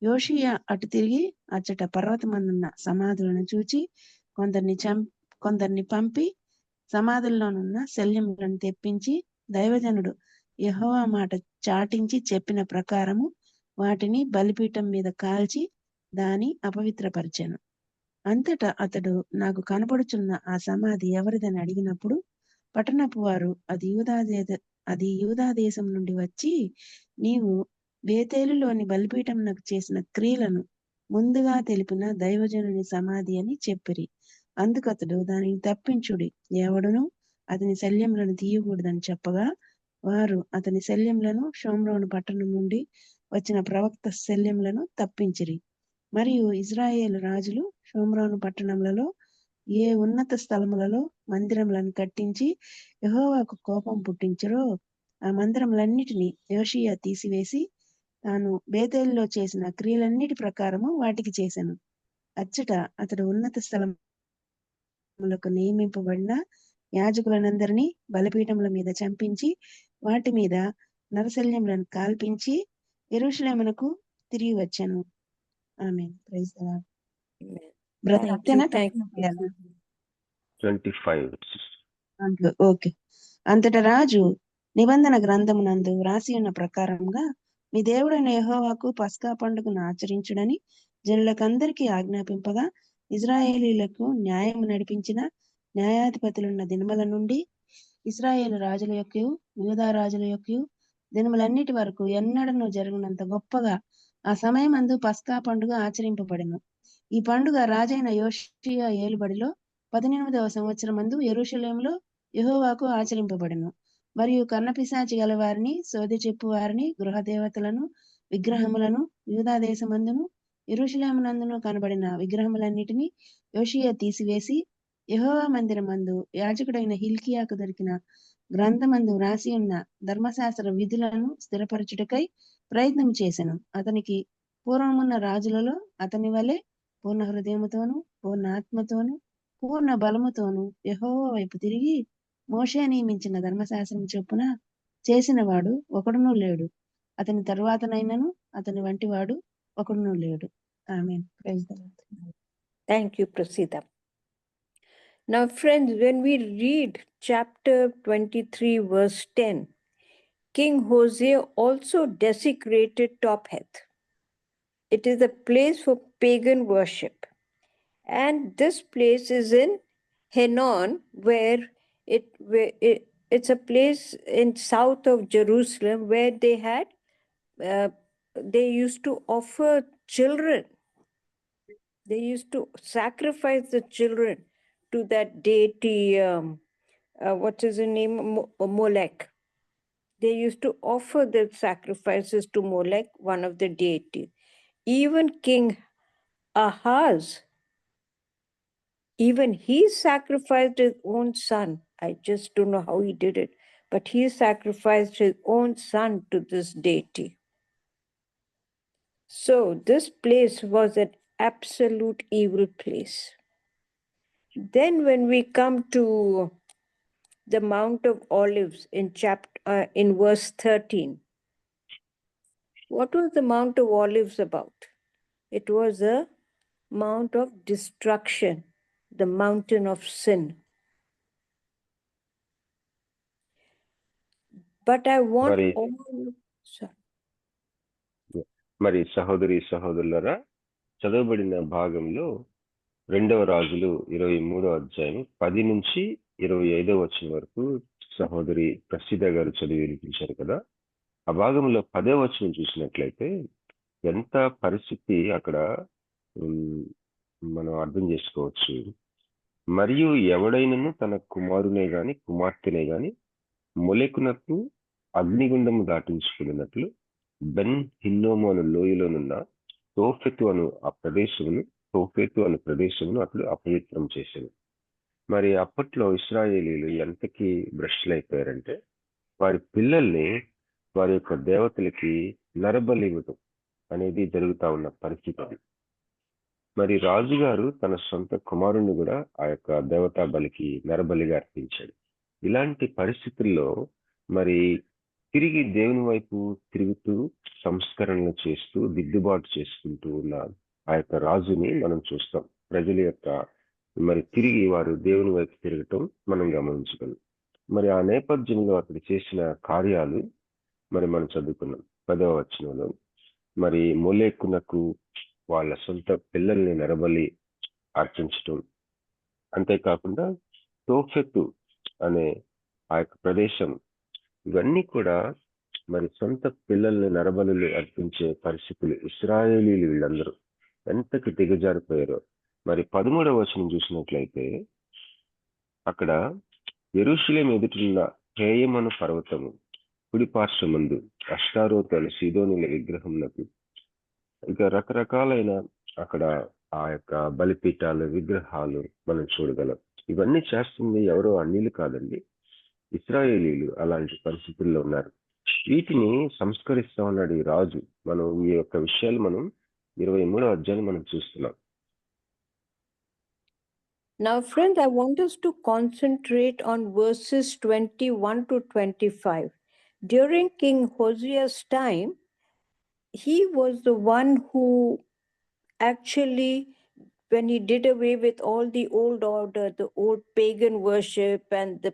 యోషియా అటు తిరిగి అచ్చట పర్వతమందున్న సమాధులను చూచి కొందరిని పంపి సమాధుల్లోనున్న శల్యములను తెప్పించి దైవజనుడు యెహోవా మాట చాటించి చెప్పిన ప్రకారము వాటిని బలిపీఠం మీద కాల్చి దాని అపవిత్రపరిచెను. అంతటా అతడు నాకు కనపడుచున్న ఆ సమాధి ఎవరిదని అడిగినప్పుడు పట్టణపు వారు అది యూదా దేశం నుండి వచ్చి నీవు బేతేలులోని బలిపీఠమునకు చేసిన క్రియలను ముందుగా తెలిపిన దైవజనుని సమాధి అని చెప్పిరి. అందుకతడు దానిని తప్పించుడి, ఎవడును అతని శల్యములను తీయకూడదని చెప్పగా వారు అతని శల్యములను షోమ్రోను పట్టణం నుండి వచ్చిన ప్రవక్త శల్యములను తప్పించిరి. మరియు ఇజ్రాయేలు రాజులు షోమ్రోను పట్టణములలో ఏ ఉన్నత స్థలములలో మందిరములను కట్టించి యెహోవాకు కోపం పుట్టించరో ఆ మందిరములన్నిటినీ యోషియా తీసివేసి తాను బేతేలులో చేసిన క్రియలన్నిటి ప్రకారము వాటికి చేసెను. అచ్చట అతడు ఉన్నత స్థలములకు నియమింపబడిన యాజకులనందరినీ బలిపీఠముల మీద చంపించి వాటి మీద నరశల్యములను కాల్పించి యెరూషలేమునకు తిరిగి వచ్చెను. Amen. Praise the lord. Brother అంతేనా? 25. ఓకే. అంతటా రాజు నిబంధన గ్రంథమునందు వ్రాసి ఉన్న ప్రకారంగా మీ దేవుడైన యెహోవాకు పస్కా పండుగను ఆచరించుడని జనులకందరికీ ఆజ్ఞాపింపగా ఇజ్రాయేలీలకు న్యాయము నడిపించిన న్యాయాధిపతులున్న దినముల నుండి ఇజ్రాయేలు రాజుల యొక్క యూదా రాజుల యొక్క దినములన్నిటి వరకు ఎన్నడనూ జరుగునంత గొప్పగా ఆ సమయమందు పస్కా పండుగ ఆచరింపబడెను. ఈ పండుగ రాజైన యోషియా ఏలుబడిలో 18వ సంవత్సరమందు యెరూషలేములో యెహోవాకు ఆచరింపబడెను. మరియు కర్ణపిశాచి గల వారిని, సోదె చెప్పు వారిని, గృహదేవతలను, విగ్రహములను, యూదా దేశమందును యెరూషలేమునందును కనబడిన విగ్రహములన్నిటినీ యోషీయా తీసివేసి, యెహోవా మందిరమందు యాజకుడైన హిల్కీయాకు దొరికిన గ్రంథమందు వ్రాసి ఉన్న ధర్మశాస్త్ర విధులను స్థిరపరచుటకై ప్రయత్నం చేసెను. అతనికి పూర్వమున్న రాజులలో అతని వలె పూర్ణ హృదయముతోను, పూర్ణ ఆత్మతోను, పూర్ణ బలముతోను యెహోవా వైపు తిరిగి మోషే నియమించిన ధర్మశాస్త్రం చొప్పున చేసిన వాడు ఒకడునూ లేడు. అతని తరువాతనైనను అతని వంటి వాడు ఒకడునూ లేడు. Amen. Praise the lord. Thank you, Prasida. Now, friends, when we read chapter 23, verse 10, King Hosea also desecrated Topheth. It is a place for pagan worship. And this place is in Henon, where it's a place in south of Jerusalem where they used to offer children. They used to sacrifice the children to that deity, what is the name? Molech. They used to offer their sacrifices to Molech, one of the deities. Even King Ahaz, even he sacrificed his own son. I just don't know how he did it, but he sacrificed his own son to this deity. So this place was an absolute evil place. Then when we come to the Mount of Olives in verse 13, what was the Mount of Olives about? It was a mount of destruction, the mountain of sin. But I want Mari- all. Sorry. మరి సహోదరులరా, చదవబడిన భాగంలో 2వ రాజులు 23వ అధ్యాయం 10 నుంచి 25వ వచనం వరకు సహోదరి ప్రసిద్ధ గారు చదివి వినిపించారు కదా. ఆ భాగంలో 10వ వచనం చూసినట్లయితే ఎంత పరిస్థితి అక్కడ మనం అర్థం చేసుకోవచ్చు. మరియు ఎవడైనను తన కుమారునే గాని కుమార్తెనే గాని మొలెకునకు అగ్నిగుండము దాటించుకున్నట్లు బెన్ హిన్నోము అను లోయలోనున్న తోఫెతు అను ప్రదేశమును అతడు అపవిత్రం చేశాను. మరి అప్పట్లో ఇశ్రాయేలీలు ఎంతకి భ్రష్టులైపోయారంటే వారి పిల్లల్ని వారి యొక్క దేవతలకి నరబలి ఇవ్వటం అనేది జరుగుతా ఉన్న పరిస్థితి అది. మరి రాజుగారు తన సొంత కుమారుణ్ణి కూడా ఆ యొక్క దేవతా బలికి నరబలిగా అర్పించాడు. ఇలాంటి పరిస్థితుల్లో మరి తిరిగి దేవుని వైపు తిరుగుతూ సంస్కరణలు చేస్తూ దిద్దుబాటు చేసుకుంటూ ఉన్న ఆ యొక్క రాజుని మనం చూస్తాం. ప్రజల యొక్క మరి తిరిగి వారు దేవుని వైపు తిరగటం మనం గమనించగలం. మరి ఆ నేపథ్యంలో అతడు చేసిన కార్యాలు మరి మనం చదువుకున్నాం 10వ వచనంలో. మరి మొలెకునకు వాళ్ళ సొంత పిల్లల్ని నరబలి అర్పించటం, అంతేకాకుండా తోఫెతు అనే ఆ యొక్క ప్రదేశం, ఇవన్నీ కూడా మరి సొంత పిల్లల్ని నరబలులు అర్పించే పరిస్థితులు. ఇశ్రాయేలీలు వీళ్ళందరూ ఎంతకి దిగజారిపోయారో. మరి 13వ వచనం చూసినట్లయితే అక్కడ యెరూషలేము ఎదుటిన్న హేయమను పర్వతము కుడి పార్శ్వమందు అష్టారోతు సీదోనుల విగ్రహములకు, ఇక రకరకాలైన అక్కడ ఆ యొక్క బలిపీఠాలు, విగ్రహాలు మనం చూడగలం. ఇవన్నీ చేస్తుంది ఎవరో అన్యులు కాదండి, ఇశ్రాయేలీలు అలాంటి పరిస్థితుల్లో ఉన్నారు. వీటిని సంస్కరిస్తా ఉన్నాడు ఈ రాజు. మనం ఈ యొక్క విషయాలు మనం 23వ అధ్యాయం మనం చూస్తున్నాం. Now, friends, I want us to concentrate on verses 21 to 25. During King Hosea's time, he was the one who actually, when he did away with all the old order, the old pagan worship and the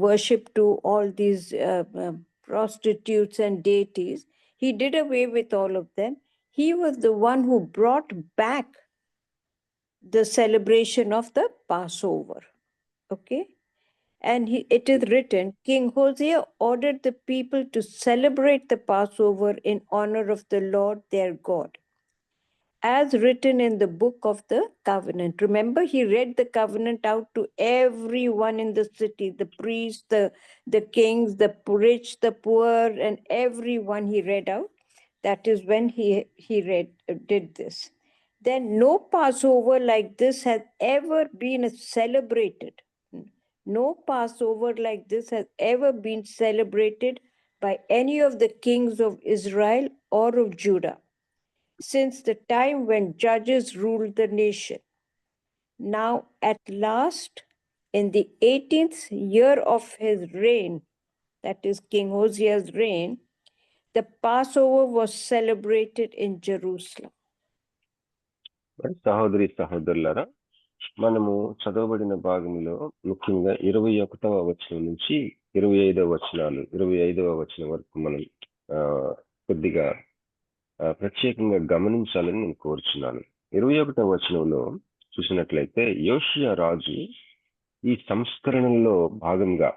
worship to all these prostitutes and deities, he did away with all of them. He was the one who brought back the celebration of the Passover. Okay? And it is written, King Hosea ordered the people to celebrate the Passover in honor of the Lord their God. as written in the book of the covenant. Remember, he read the covenant out to everyone in the city, the priests, the kings, the rich, the poor, and everyone he read out. That is when he did this. Then no Passover like this has ever been celebrated. No Passover like this has ever been celebrated by any of the kings of Israel or of Judah since the time when judges ruled the nation. Now, at last, in the 18th year of his reign, that is King Hosea's reign, the Passover was celebrated in Jerusalem. మరి సహోదరి సహోదరులారా, మనము చదవబడిన భాగంలో ముఖ్యంగా 21వ వచనం నుంచి 25వ వచనం వరకు మనం కొద్దిగా ప్రత్యేకంగా గమనించాలని నేను కోరుచున్నాను. 21వ వచనంలో చూసినట్లయితే యోషియా రాజు ఈ సంస్కరణలో భాగంగా,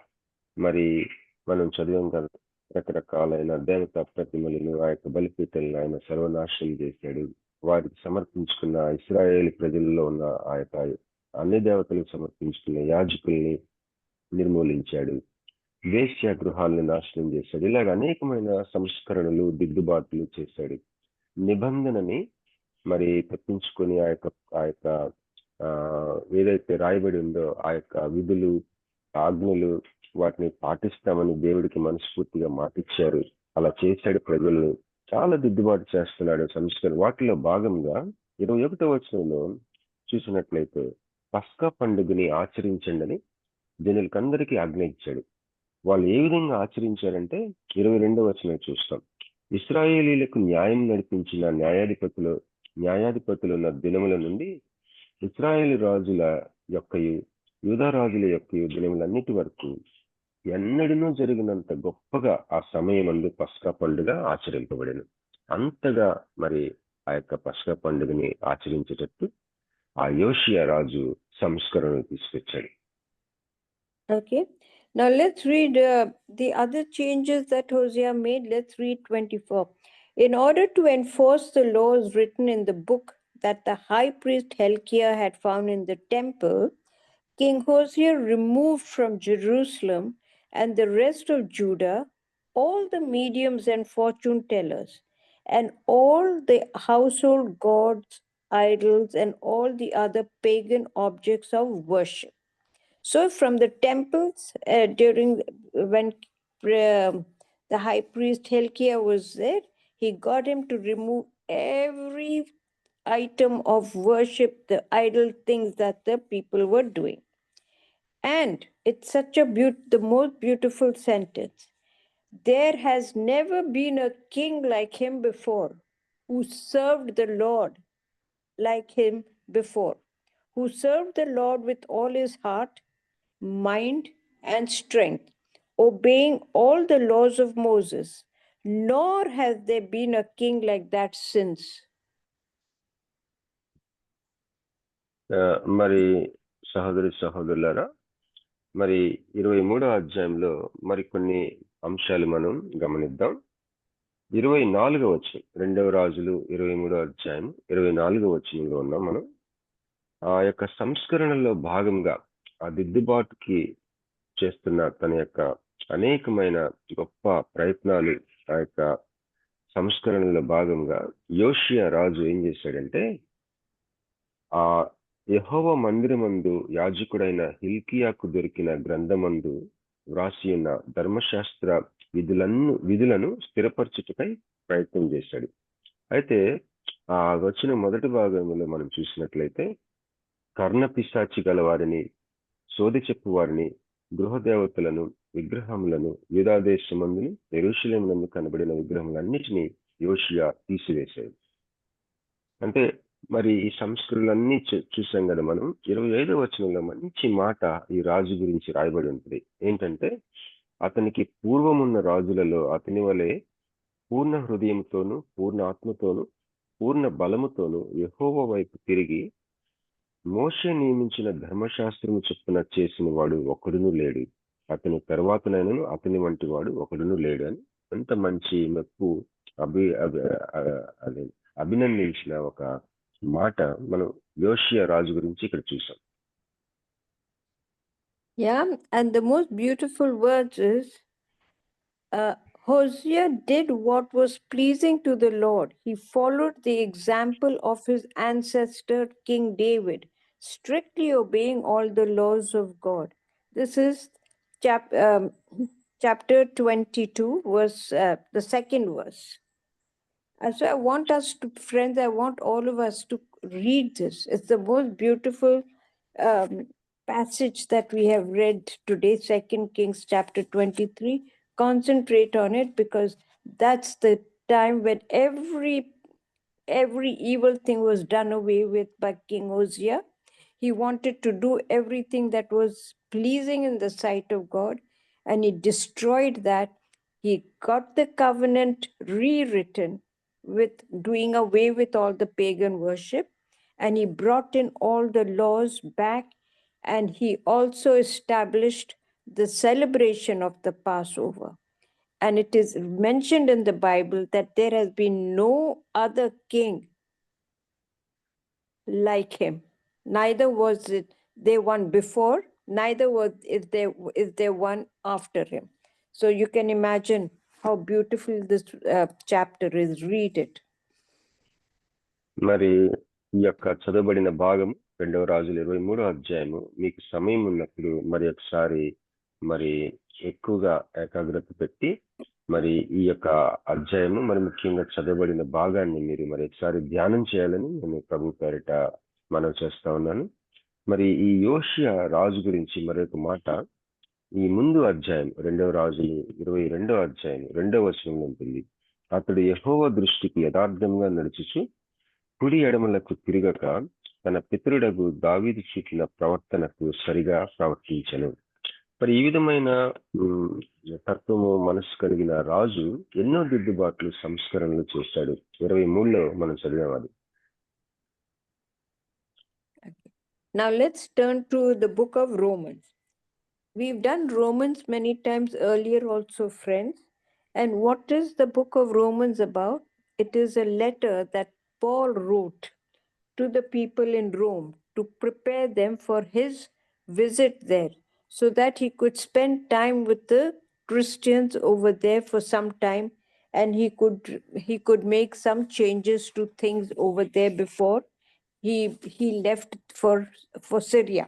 మరి మనం చదివాం కదా, రకరకాలైన దేవతా ప్రతిమలను, ఆ యొక్క బలిపీఠలను ఆయన సర్వనాశనం చేశాడు. వారికి సమర్పించుకున్న ఇశ్రాయేలు ప్రజల్లో ఉన్న ఆ యొక్క అన్ని దేవతలకు సమర్పించుకున్న యాజకుల్ని నిర్మూలించాడు. వేశ్య గృహాలను నాశనం చేశాడు. ఇలాగ అనేకమైన సంస్కరణలు, దిద్దుబాట్లు చేశాడు. నిబంధనని మరి తప్పించుకొని ఆ యొక్క ఏదైతే రాయబడి ఉందో ఆ యొక్క విధులు, ఆజ్ఞలు, వాటిని పాటిస్తామని దేవుడికి మనస్ఫూర్తిగా మాటిచ్చారు. అలా చేశాడు. ప్రజల్ని చాలా దిద్దుబాటు చేస్తున్నాడు సంస్కరణ. వాటిలో భాగంగా 21వ వచనంలో చూసినట్లయితే పస్కా పండుగని ఆచరించండి అని జనులకందరికీ ఆజ్ఞ ఇచ్చాడు. వాళ్ళు ఏ విధంగా ఆచరించారంటే 22వ వచనం చూస్తాం. ఇశ్రాయేలీలకు న్యాయం నడిపించిన న్యాయాధిపతులు ఉన్న దినముల నుండి ఇశ్రాయేలు రాజుల యొక్కయు యూదా రాజుల యొక్కయు దినములన్నిటి వరకు ఎన్నడూ జరిగినంత గొప్పగా ఆ సమయమందు పస్కా పండుగ ఆచరింపబడెను. అంతగా మరి ఆ యొక్క పస్కా పండుగని ఆచరించేటట్టు ఆ యోషియా రాజు సంస్కరణను తీసుకొచ్చాడు. Okay. Now let's read the other changes that Hosea made. Let's read 24. In order to enforce the laws written in the book that the high priest Hilkiah had found in the temple, King Hosea removed from Jerusalem and the rest of Judah all the mediums and fortune tellers and all the household gods, idols, and all the other pagan objects of worship. So from the temples, when the high priest Hilkiah was there, he got him to remove every item of worship, the idol things that the people were doing. And it's such the most beautiful sentence. There has never been a king like him before, who served the Lord like him before, who served the Lord with all his heart, mind, and strength, obeying all the laws of Moses, nor has there been a king like that since. మరి సహోదరి సహోదరులారా, మరి 23వ అధ్యాయంలో మరికొన్ని అంశాలు మనం గమనిద్దాం. 24వ వచనం, 2వ రాజులు 23వ అధ్యాయం 24వ వచనంలో ఉన్నాం మనం. ఆ యొక్క సంస్కరణలో భాగంగా ఆ దిద్దుబాటుకి చేస్తున్న తన యొక్క అనేకమైన గొప్ప ప్రయత్నాలు, ఆ యొక్క సంస్కరణలో భాగంగా యోషియా రాజు ఏం చేశాడంటే, ఆ యెహోవా మందిరమందు యాజకుడైన హిల్కియాకు దొరికిన గ్రంథమందు వ్రాసి ఉన్న ధర్మశాస్త్ర విధులను స్థిరపరచుటకై ప్రయత్నం చేశాడు. అయితే ఆ వచ్చిన మొదటి భాగంలో మనం చూసినట్లయితే కర్ణపిశాచి గల వారిని, సోది చెప్పు వారిని, గృహదేవతలను, విగ్రహములను, యూదాదేశమందును యెరూషలేమునందు కనబడిన విగ్రహములన్నిటినీ యోషియా తీసివేశాడు. అంటే మరి ఈ సంస్కృతులన్నీ చూసాం కదా మనం. 25వ వచనంలో మంచి మాట ఈ రాజు గురించి రాయబడి ఉంటుంది. ఏంటంటే, అతనికి పూర్వమున్న రాజులలో అతని వలె పూర్ణ హృదయంతోనూ, పూర్ణ ఆత్మతోనూ, పూర్ణ బలముతోనూ యెహోవా వైపు తిరిగి మోషే నియమించిన ధర్మశాస్త్రము చొప్పున చేసిన వాడు ఒకడును లేడు, అతని తర్వాతనైనను అతని వంటి వాడు ఒకడును లేడు అని ఎంత మంచి మెప్పు అభినందించిన ఒక మాట మనం యోషియా రాజు గురించి ఇక్కడ చూసాం. Yeah, and the most beautiful words is Hosea did what was pleasing to the Lord. He followed the example of his ancestor King David, strictly obeying all the laws of God. This is chapter 22, verse the second verse. And so I want us to, friends, I want all of us to read this. It's the most beautiful passage that we have read today, 2 Kings chapter 23. Concentrate on it, because that's the time when every evil thing was done away with by King Hosea. He wanted to do everything that was pleasing in the sight of God, and he destroyed that. He got the covenant rewritten with doing away with all the pagan worship, and he brought in all the laws back, and he also established the celebration of the Passover. And it is mentioned in the Bible that there has been no other king like him. Neither was it there one before, neither is there one after him. So you can imagine how beautiful this chapter is. Read it. మరి ఈ యొక్క చదవబడిన భాగం 2వ రాజుల 23వ అధ్యాయము మీకు సమయం ఉన్నప్పుడు మరి ఒకసారి మరి ఎక్కువగా ఏకాగ్రత పెట్టి మరి ఈ యొక్క అధ్యాయము మరి ముఖ్యంగా చదవబడిన భాగాన్ని మీరు మరి ఒకసారి ధ్యానం చేయాలని నేను ప్రభు పేరిట మనవి చేస్తా ఉన్నాను. మరి ఈ యోషియా రాజు గురించి మరొక మాట ఈ ముందు అధ్యాయం 2వ రాజులు 22వ అధ్యాయం 2వ వచనంలో ఉంటుంది. అతడు యెహోవా దృష్టికి యథార్థంగా నడుచుచు కుడి ఎడమలకు తిరగక తన పితరుడగు దావీదు చూపిన ప్రవర్తనకు సరిగా ప్రవర్తించెను. మరి ఈ విధమైన తత్వము మనసు కలిగిన రాజు ఎన్నో దిద్దుబాట్లు సంస్కరణలు చేశాడు. 23లో మనం చదివాం అది. Now let's turn to the book of Romans. We've done Romans many times earlier also, friends. And what is the book of Romans about? It is a letter that Paul wrote to the people in Rome to prepare them for his visit there, so that he could spend time with the Christians over there for some time, and he could make some changes to things over there before he left for Syria.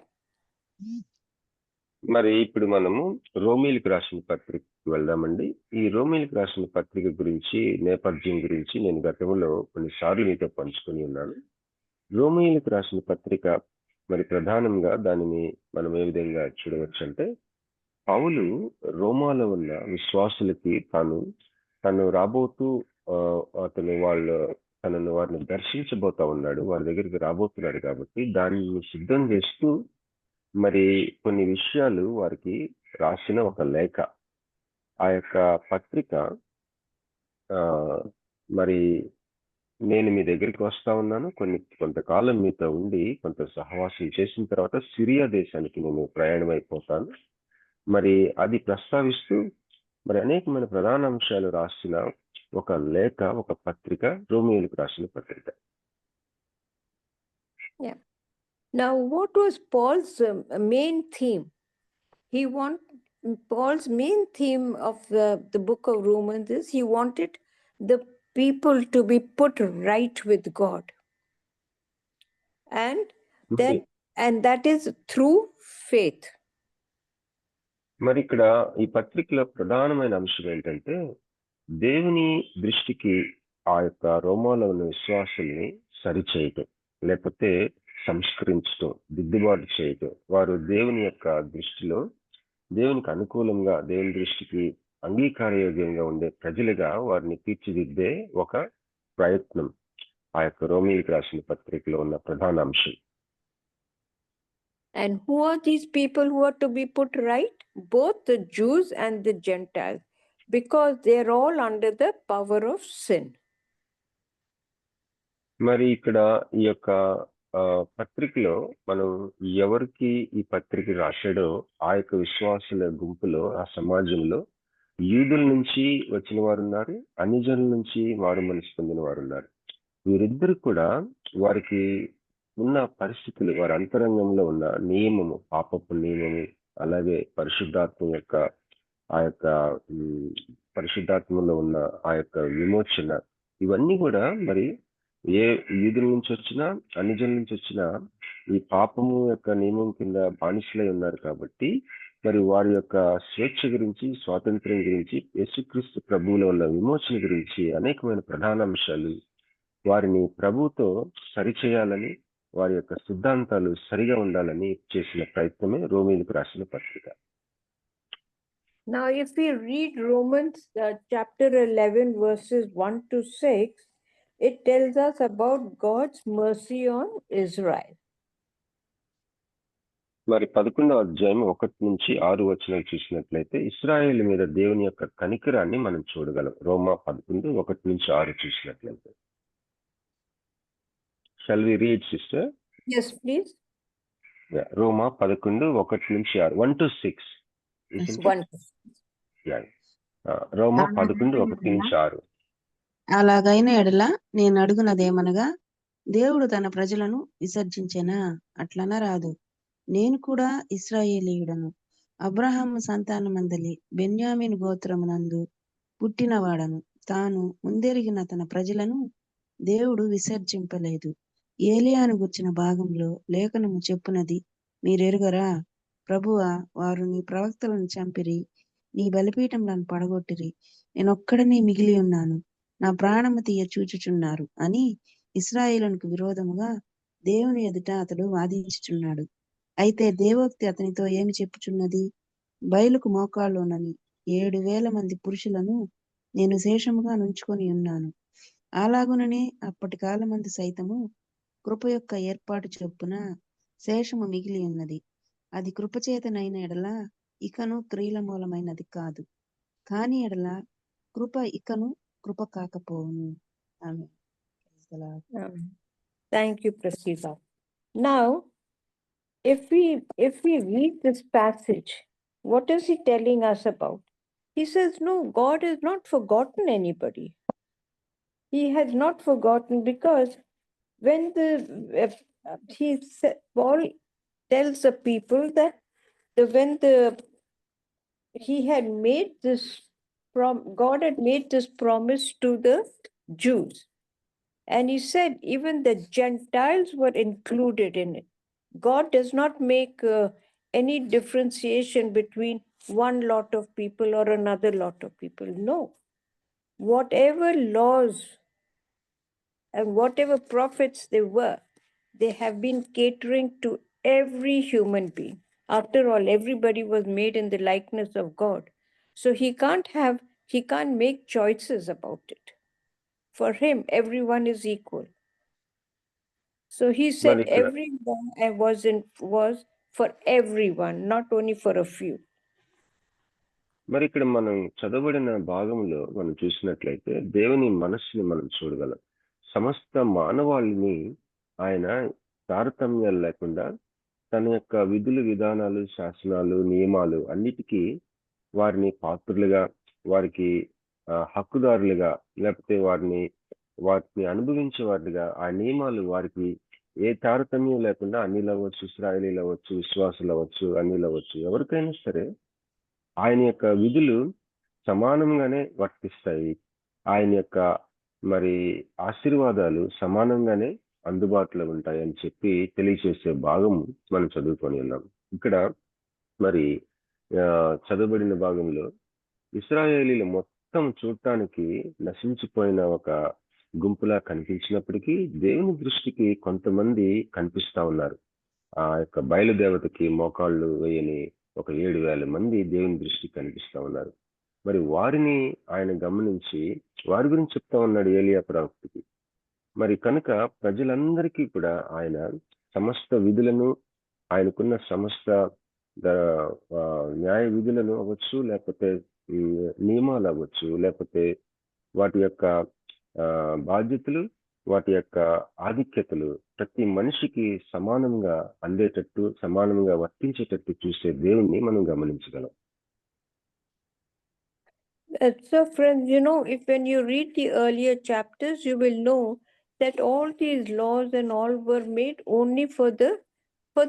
మరి ఇప్పుడు మనము రోమీలకు రాసిన పత్రికకు వెళ్దామండి. ఈ రోమీలకు రాసిన పత్రిక గురించి నేపథ్యం గురించి నేను గతంలో కొన్నిసార్లు మీతో పంచుకొని ఉన్నాను. రోమీలకు రాసిన పత్రిక మరి ప్రధానంగా దానిని మనం ఏ విధంగా చూడవచ్చు అంటే, పౌలు రోమాలో ఉన్న విశ్వాసులకి తను రాబోతూ తనను వారిని దర్శించబోతా ఉన్నాడు, వారి దగ్గరికి రాబోతున్నాడు. కాబట్టి దాన్ని సిద్ధం చేస్తూ మరి కొన్ని విషయాలు వారికి రాసిన ఒక లేఖ. ఆ యొక్క పత్రిక మరి నేను మీ దగ్గరికి వస్తా ఉన్నాను, కొంతకాలం మీతో ఉండి కొంత సహవాసం చేసిన తర్వాత సిరియా దేశానికి నేను ప్రయాణం అయిపోతాను. మరి అది ప్రస్తావిస్తూ మరి అనేకమైన ప్రధాన అంశాలు రాసిన ఒక లేఖ, ఒక పత్రిక రోమీయులకు రాసిన పత్రిక. Now, what was Paul's main theme? Paul's main theme of the book of Romans is he wanted the people to be put right with God. And that is through faith. మరి ఇక్కడ ఈ పత్రికలో ప్రధానమైన అంశం ఏంటంటే, దేవుని దృష్టికి ఆ యొక్క రోమాలో ఉన్న విశ్వాసుల్ని సరిచేయటం, లేకపోతే సంస్కరించటం, దిద్దుబాటు చేయటం. వారు దేవుని యొక్క దృష్టిలో దేవునికి అనుకూలంగా, దేవుని దృష్టికి అంగీకారయోగ్యంగా ఉండే ప్రజలుగా వారిని తీర్చిదిద్దే ఒక ప్రయత్నం ఆ యొక్క రోమీయులకు రాసిన పత్రికలో ఉన్న ప్రధాన అంశం. And who are these people who are to be put right? Both the Jews and the Gentiles, because they are all under the power of sin. మరి ఇక్కడ ఈ యొక్క పత్రికలో మనం ఎవరికి ఈ పత్రిక రాశాడో ఆ యొక్క విశ్వాసుల గుంపులో, ఆ సమాజంలో యూదుల నుంచి వచ్చిన వారు ఉన్నారు, అన్యజనుల నుంచి మారు మనసు పొందిన వారు ఉన్నారు. వీరిద్దరు కూడా వారికి ఉన్న పరిస్థితులు, వారి అంతరంగంలో ఉన్న నియమము, పాపపు నియమము, అలాగే పరిశుద్ధాత్మ యొక్క ఆ యొక్క పరిశుద్ధాత్మలో ఉన్న ఆ యొక్క విమోచన, ఇవన్నీ కూడా మరి ఏ యూదుల నుంచి వచ్చినా అన్ని జనుల నుంచి వచ్చినా ఈ పాపము యొక్క నియమం కింద బానిసలై ఉన్నారు కాబట్టి మరి వారి యొక్క స్వేచ్ఛ గురించి, స్వాతంత్ర్యం గురించి, యేసుక్రీస్తు ప్రభువులో ఉన్న విమోచన గురించి అనేకమైన ప్రధాన అంశాలు వారిని ప్రభువుతో సరిచేయాలని, వారి యొక్క సిద్ధాంతాలు సరిగా ఉండాలని చేసిన ప్రయత్నమే రోమీలకు రాసిన పత్రిక. Now, if we read Romans chapter 11, verses 1 to 6, it tells us about God's mercy on Israel. మరి 11వ అధ్యాయం 1 నుంచి 6 వచనాలు చూసినట్లయితే ఇశ్రాయేలు మీద దేవుని యొక్క కనికరాన్ని మనం చూడగలం. రోమా 11, 1 నుంచి 6 చూసినట్లయితే. Shall we read, sister? Yes, please. Yeah. రోమా 11, 1 నుంచి 6, 1 to 6. Isn't it? 1. Yeah. రోమా 11, 1 నుంచి 6. అలాగైన ఎడల నేను అడుగునదేమనగా, దేవుడు తన ప్రజలను విసర్జించెనా? అట్లన రాదు. నేను కూడా ఇశ్రాయేలీయుడను, అబ్రహాము సంతానమందలి బెన్యామీను గోత్రమునందు పుట్టినవాడను. తాను ముందెరిగిన తన ప్రజలను దేవుడు విసర్జింపలేదు. ఏలియాను గుర్చిన భాగంలో లేఖనము చెప్పునది మీరెరుగరా? ప్రభువా, వారు నీ ప్రవక్తలను చంపిరి, నీ బలిపీఠములను పడగొట్టిరి, నేనొక్కడనే మిగిలి ఉన్నాను, నా ప్రాణము తీయ చూచుచున్నారు అని ఇశ్రాయేలునకు విరోధముగా దేవుని ఎదుట అతడు వాదించుచున్నాడు. అయితే దేవోక్తి అతనితో ఏమి చెప్పుచున్నది? బయలుకు మోకాళ్ళునని 7,000 మంది పురుషులను నేను శేషముగా నుంచుకొని ఉన్నాను. అలాగుననే అప్పటి కాలమందు సైతము కృప యొక్క ఏర్పాటు చొప్పున శేషము మిగిలి ఉన్నది. అది కృపచేతనైన ఎడల ఇకను క్రియల మూలమైనది కాదు. కాని ఎడల కృప ఇకను కృప కాకపోవును. ఆమేన్. Praise the Lord. Thank you, Prasida. Now, if we read this passage, what is he telling us about? He says, no, God has not forgotten anybody. He has not forgotten, because when Paul tells the people that he had made this God had made this promise to the Jews, and he said even the Gentiles were included in it. God does not make any differentiation between one lot of people or another lot of people. No. Whatever laws and whatever prophets they have been catering to every human being. After all, everybody was made in the likeness of God. So he can't make choices about it. For him, everyone is equal. So he said మరి ఇక్కడ everyone was for everyone, not only for a few. మరి ఇక్కడ మనం చదవబడిన భాగంలో మనం చూసినట్లయితే దేవుని మనస్సుని మనం చూడగలం. సమస్త మానవాళిని ఆయన తారతమ్యాలు లేకుండా తన యొక్క విధులు, విధానాలు, శాసనాలు, నియమాలు అన్నిటికీ వారిని పాత్రులుగా, వారికి హక్కుదారులుగా, లేకపోతే వాటిని అనుభవించే వారిగా ఆ నియమాలు వారికి ఏ తారతమ్యం లేకుండా అన్నిలు అవ్వచ్చు, ఇశ్రాయేలీలు అవ్వచ్చు, విశ్వాసులు అవ్వచ్చు, అన్నిలు అవ్వచ్చు, ఎవరికైనా సరే ఆయన యొక్క విధులు సమానంగానే వర్తిస్తాయి. ఆయన యొక్క మరి ఆశీర్వాదాలు సమానంగానే అందుబాటులో ఉంటాయని చెప్పి తెలియచేసే భాగం మనం చదువుకొని ఉన్నాం. ఇక్కడ మరి చదవబడిన భాగంలో ఇశ్రాయేలీలు మొత్తం చూడటానికి నశించిపోయిన ఒక గుంపులా కనిపించినప్పటికీ దేవుని దృష్టికి కొంతమంది కనిపిస్తా ఉన్నారు. ఆ యొక్క బయలుదేవతకి మోకాళ్ళు వేయని ఒక 7,000 మంది దేవుని దృష్టికి కనిపిస్తా ఉన్నారు. మరి వారిని ఆయన గమనించి వారి గురించి చెప్తా ఉన్నాడు ఏలియా ప్రవక్తకి. మరి కనుక ప్రజలందరికీ కూడా ఆయన సమస్త విధులను, ఆయనకున్న సమస్త న్యాయ విధులను అవ్వచ్చు, లేకపోతే నియమాలు అవ్వచ్చు, లేకపోతే వాటి యొక్క బాధ్యతలు, వాటి యొక్క ఆధిక్యతలు ప్రతి మనిషికి సమానంగా అందేటట్టు, సమానంగా వర్తించేటట్టు చూసే దేవుణ్ణి మనం గమనించగలం. So friends, when you read the earlier chapters, you will know that all these laws and all were made only for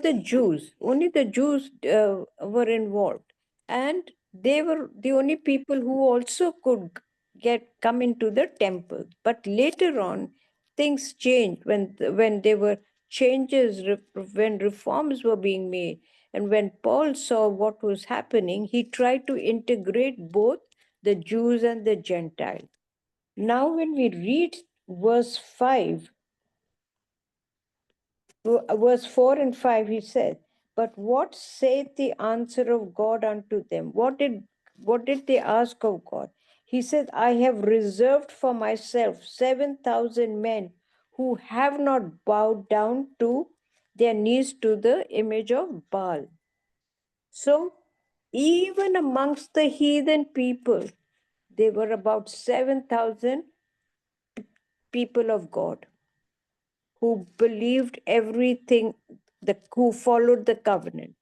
the Jews. Only the Jews were involved, and they were the only people who also could come into the temple. But later on, things changed when there were changes, when reforms were being made, and when Paul saw what was happening, he tried to integrate both the Jews and the Gentiles. Now, when we read verse 5, verse 4 and 5, he said, "But what saith the answer of God unto them?" What did they ask of God? He said, "I have reserved for myself 7,000 men who have not bowed down to their knees to the image of Baal." So, even amongst the heathen people, there were about 7,000 people of God who believed everything, who followed the covenant.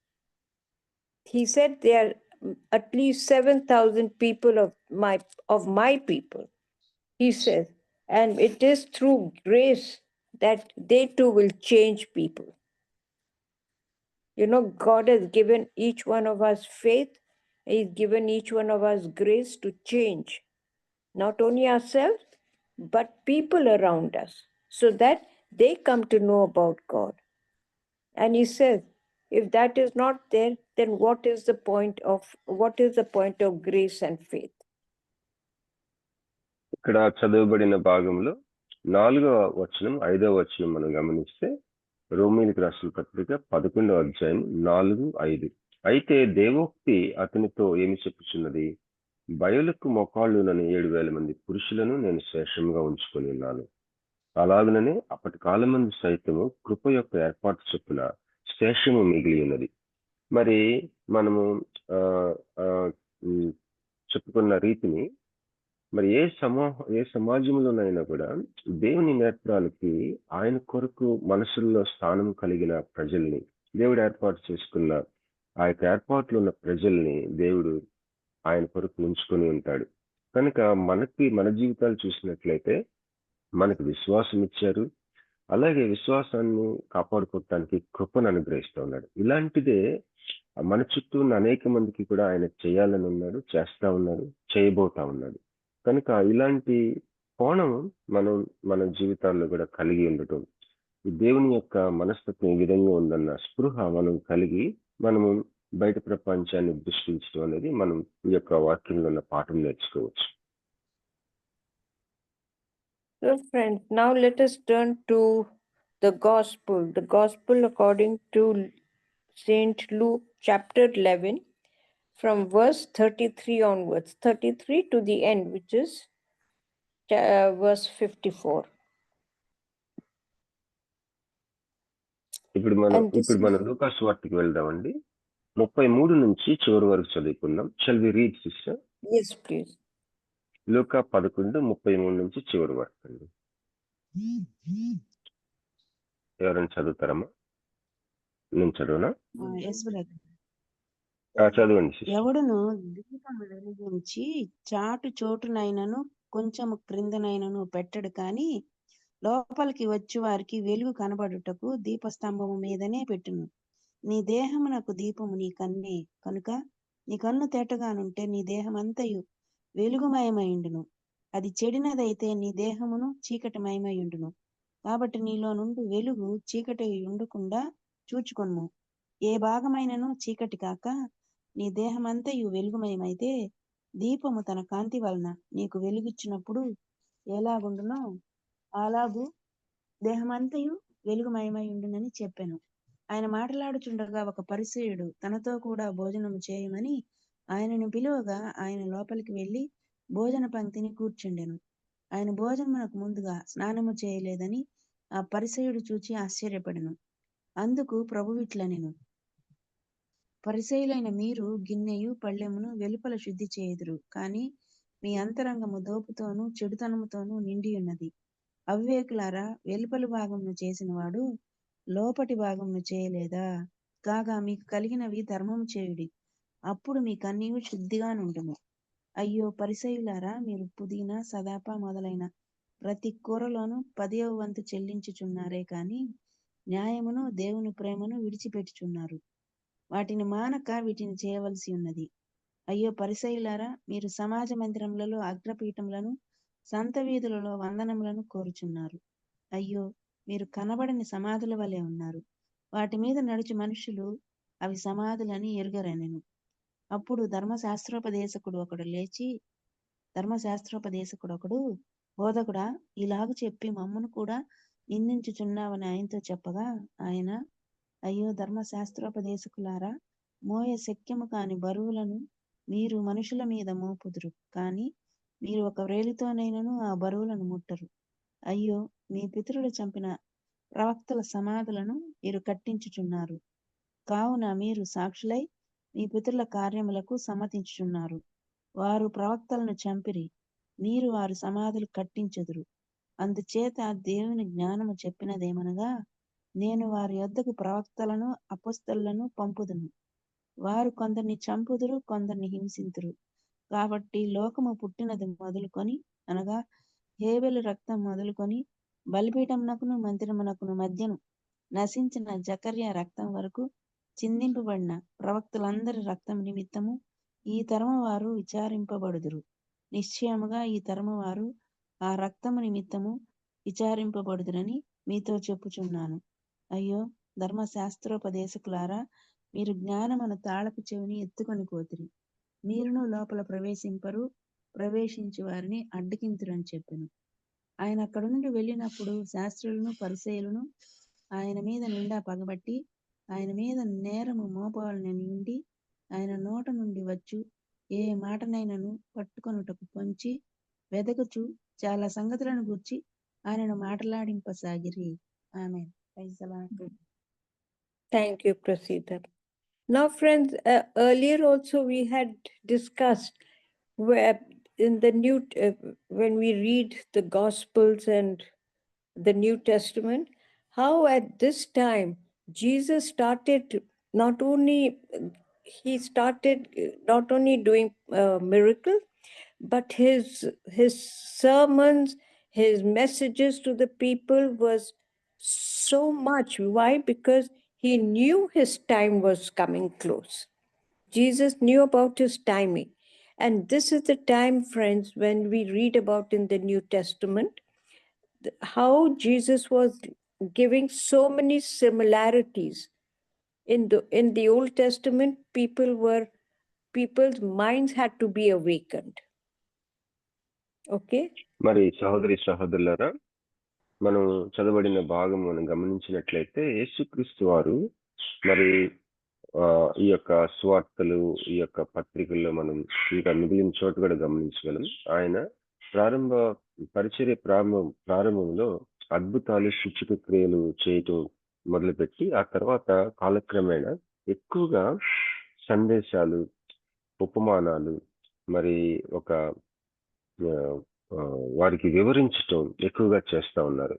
He said there are at least 7,000 people of my people. He says, and it is through grace that they too will change people. You know, God has given each one of us faith. He's given each one of us grace to change, not only ourselves, but people around us, so that they come to know about God. And he says, if that is not there, then what is the point of grace and faith? ఇక్కడ చదవబడిన భాగంలో 4వ వచనం 5వ వచనం మనం గమనిస్తే రోమీయులకు రాసిన పత్రిక 11వ అధ్యాయం 4-5. అయితే దేవోక్తి అతనితో ఏమి చెప్పుచున్నది? బయలుకు మొకాళ్ళునని 7,000 మంది పురుషులను నేను శేషంగా ఉంచుకొని ఉన్నాను. అలాగనే అప్పటి కాలమందు సైతము కృప యొక్క ఏర్పాటు చొప్పున శేషము మిగిలి ఉన్నది. మరి మనము చెప్పుకున్న రీతిని మరి ఏ సమాజంలోనైనా కూడా దేవుని నేత్రాలకి ఆయన కొరకు మనసుల్లో స్థానం కలిగిన ప్రజల్ని దేవుడు ఏర్పాటు చేసుకున్న ఆ యొక్క ఏర్పాట్లు ఉన్న ప్రజల్ని దేవుడు ఆయన కొరకు ఉంచుకొని ఉంటాడు. కనుక మన జీవితాలు చూసినట్లయితే మనకు విశ్వాసం ఇచ్చారు, అలాగే విశ్వాసాన్ని కాపాడుకోవటానికి కృపను అనుగ్రహిస్తూ ఉన్నాడు. ఇలాంటిదే మన చుట్టూ ఉన్న అనేక మందికి కూడా ఆయన చేయాలని ఉన్నాడు, చేస్తా ఉన్నాడు, చేయబోతా ఉన్నాడు. కనుక ఇలాంటి కోణం మన జీవితాల్లో కూడా కలిగి ఉండటం, ఈ దేవుని యొక్క మనస్తత్వం ఈ విధంగా ఉందన్న స్పృహ మనం కలిగి మనము బయట ప్రపంచాన్ని దృష్టించడం అనేది మనం ఈ యొక్క వాక్యంలో ఉన్న పాఠం నేర్చుకోవచ్చు. So friends, now let us turn to the gospel according to Saint Luke chapter 11, from verse 33 onwards, 33 to the end, which is verse 54. ఇప్పుడు మనం లూకా సువార్తకి వెళ్దామండి. 33 నుంచి చివరి వరకు చదువుకుందాం. Shall we read sister? Yes, please. లూకా 11:33 నుంచి చివరి వరకు అండి. ఎవరైనా చదువుతారమ్మా? నేను చదవనా? చదవండి. ఎవడును దీపము వెలిగించి చోటునైనను కొంచెము క్రిందనైనను పెట్టడు, కాని లోపలికి వచ్చి వారికి వెలుగు కనబడుటకు దీపస్తంభము మీదనే పెట్టును. నీ దేహమునకు దీపము నీ కన్నే కనుక నీ కన్ను తేటగానుంటే నీ దేహమంతయు వెలుగుమయమైండును. అది చెడినదైతే నీ దేహమును చీకటిమయమైండును. కాబట్టి నీలో నుండి వెలుగు చీకటి ఉండకుండా చూచుకొనుము. ఏ భాగమైనను చీకటి కాక నీ దేహమంతయు వెలుగుమయమైతే దీపము తన కాంతి వలన నీకు వెలుగిచ్చినప్పుడు ఎలాగుండునో అలాగూ దేహమంతయు వెలుగుమయమై ఉండునని చెప్పెను. ఆయన మాట్లాడుచుండగా ఒక పరిసయ్యుడు తనతో కూడా భోజనము చేయమని ఆయనను పిలువగా ఆయన లోపలికి వెళ్లి భోజన పంక్తిని కూర్చుండెను. ఆయన భోజనమునకు ముందుగా స్నానము చేయలేదని ఆ పరిసయ్యుడు చూచి ఆశ్చర్యపడెను. అందుకు ప్రభువిట్లనెను, పరిసయ్యులైన మీరు గిన్నెయు పళ్ళెమును వెలుపల శుద్ధి చేయుదురు, కానీ మీ అంతరంగము దోపుతోనూ చెడుతనముతోనూ నిండి ఉన్నది. అవివేకులారా, వెలుపలి భాగమును చేసిన వాడు లోపటి భాగమును చేయలేదా? కాగా మీకు కలిగినవి ధర్మము చేయుడి, అప్పుడు మీకన్నీయు శుద్ధిగా నుండును. అయ్యో పరిసయ్యులారా, మీరు పుదీనా సదాప మొదలైన ప్రతి కూరలోనూ 10వ వంతు చెల్లించుచున్నారే కాని న్యాయమును దేవుని ప్రేమను విడిచిపెట్టుచున్నారు. వాటిని మానక వీటిని చేయవలసి ఉన్నది. అయ్యో పరిసయ్యులారా, మీరు సమాజ మందిరములలో అగ్రపీఠములను, సంత వీధులలో వందనములను కోరుచున్నారు. అయ్యో, మీరు కనబడని సమాధుల వలె ఉన్నారు. వాటి మీద నడుచు మనుషులు అవి సమాధులని ఎరుగరనెను. అప్పుడు ధర్మశాస్త్రోపదేశకుడు ఒకడు బోధకుడా, ఇలాగు చెప్పి మమ్మను కూడా నిందించుచున్నావని ఆయనతో చెప్పగా, ఆయన, అయ్యో ధర్మశాస్త్రోపదేశకులారా, మోయ శక్యము కాని బరువులను మీరు మనుషుల మీద మోపుదురు, కానీ మీరు ఒక వ్రేలితోనైనను ఆ బరువులను ముట్టరు. అయ్యో, మీ పితరులు చంపిన ప్రవక్తల సమాధులను మీరు కట్టించుచున్నారు. కావున మీరు సాక్షులై మీ పితరుల కార్యములకు సమ్మతించుచున్నారు. వారు ప్రవక్తలను చంపిరి, మీరు వారి సమాధులు కట్టించెదరు. అందుచేత దేవుని జ్ఞానము చెప్పినదేమనగా, నేను వారి యొద్దకు ప్రవక్తలను అపొస్తలులను పంపుదును. వారు కొందరిని చంపుదురు, కొందరిని హింసింతురు. కాబట్టి లోకము పుట్టినది మొదలుకొని, అనగా హేబెలు రక్తం మొదలుకొని బలిపీఠమునకును మందిరమునకును మధ్యను నశించిన జకర్యా రక్తం వరకు చిందింపబడిన ప్రవక్తలందరి రక్తం నిమిత్తము ఈ తరము వారు విచారింపబడుదురు. నిశ్చయముగా ఈ తరము వారు ఆ రక్తము నిమిత్తము విచారింపబడుదురని మీతో చెప్పుచున్నాను. అయ్యో ధర్మశాస్త్రోపదేశకులారా, మీరు జ్ఞానమును తాళపు చెవిని ఎత్తుకొని పోతిరి. మీరును లోపల ప్రవేశింపరు, ప్రవేశించి వారిని అడ్డకింతురని చెప్పెను. ఆయన అక్కడ నుండి వెళ్ళినప్పుడు శాస్త్రులను పరిసయ్యులను ఆయన మీద నిండా పగబట్టి ఆయన మీద నేరము మోపవాలని ఉండి, ఆయన నోట నుండి వచ్చు ఏ మాటనైనను పట్టుకొనుటకు పొంచి వెదకుచు చాలా సంగతులను గూర్చి ఆయనను మాటలాడింపసాగిరి. Amen. Praise the lord. Thank you, Prasida. Now, friends, earlier also we had discussed where in the when we read the Gospels and the New Testament, how at this time Jesus started not only doing miracles, but his sermons, his messages to the people was so much. Why? Because he knew his time was coming close. Jesus knew about his timing. And this is the time, friends, when we read about in the New Testament, how Jesus was giving so many similarities. In the Old Testament, people's minds had to be awakened. Okay? మరి సహోదరులారా, మనం చదవబడిన భాగం మనం గమనించినట్లయితే యేసుక్రీస్తు వారు మరి ఈ యొక్క స్వార్థలు, ఈ యొక్క పత్రికల్లో మనం ఇంకా మిగిలిన చోట కూడా గమనించగలం. ఆయన పరిచర్య ప్రారంభంలో అద్భుతాలు, సూచక క్రియలు చేయటం మొదలుపెట్టి ఆ తర్వాత కాలక్రమేణా ఎక్కువగా సందేశాలు, ఉపమానాలు, మరి ఒక వారికి వివరించటం ఎక్కువగా చేస్తా ఉన్నారు.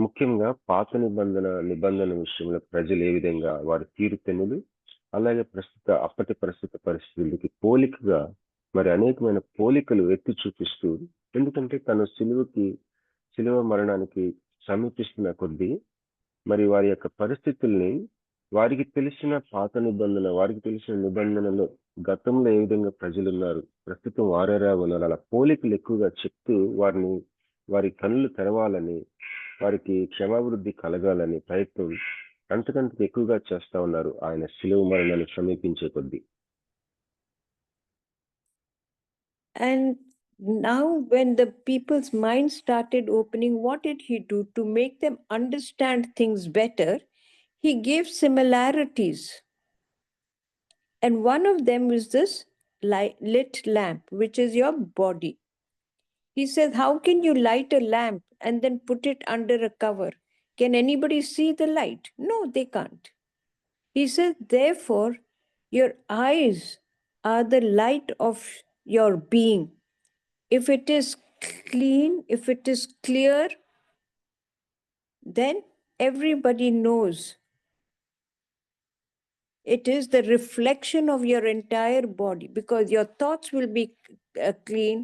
ముఖ్యంగా పాత నిబంధన విషయంలో ప్రజలు ఏ విధంగా వారి తీరుతెన్నులు, అలాగే అప్పటి ప్రస్తుత పరిస్థితులకి పోలికగా మరి అనేకమైన పోలికలు ఎత్తి చూపిస్తూ, ఎందుకంటే తను సిలువ మరణానికి సమీపిస్తున్న కొద్దీ మరి వారి యొక్క పరిస్థితుల్ని వారికి తెలిసిన పాత నిబంధన, వారికి తెలిసిన నిబంధనలో గతంలో ఏ విధంగా ప్రజలు ఉన్నారు, ప్రస్తుతం వారెలా ఉన్నారు, అలా పోలికలు ఎక్కువగా చెప్తూ వారి కన్నులు తెరవాలని, వారికి క్షమాభివృద్ధి కలగాలని ప్రయత్నం అంతకంతకు ఎక్కువగా చేస్తా ఉన్నారు ఆయన సిలువ మరణాన్ని సమీపించే కొద్దీ. And now when the people's minds started opening, what did he do to make them understand things better? He gave similarities. And one of them is this lit lamp, which is your body. He says, how can you light a lamp and then put it under a cover? Can anybody see the light? No, they can't. He says, therefore, your eyes are the light of your being. If it is clean, if it is clear, then everybody knows. It is the reflection of your entire body, because your thoughts will be clean,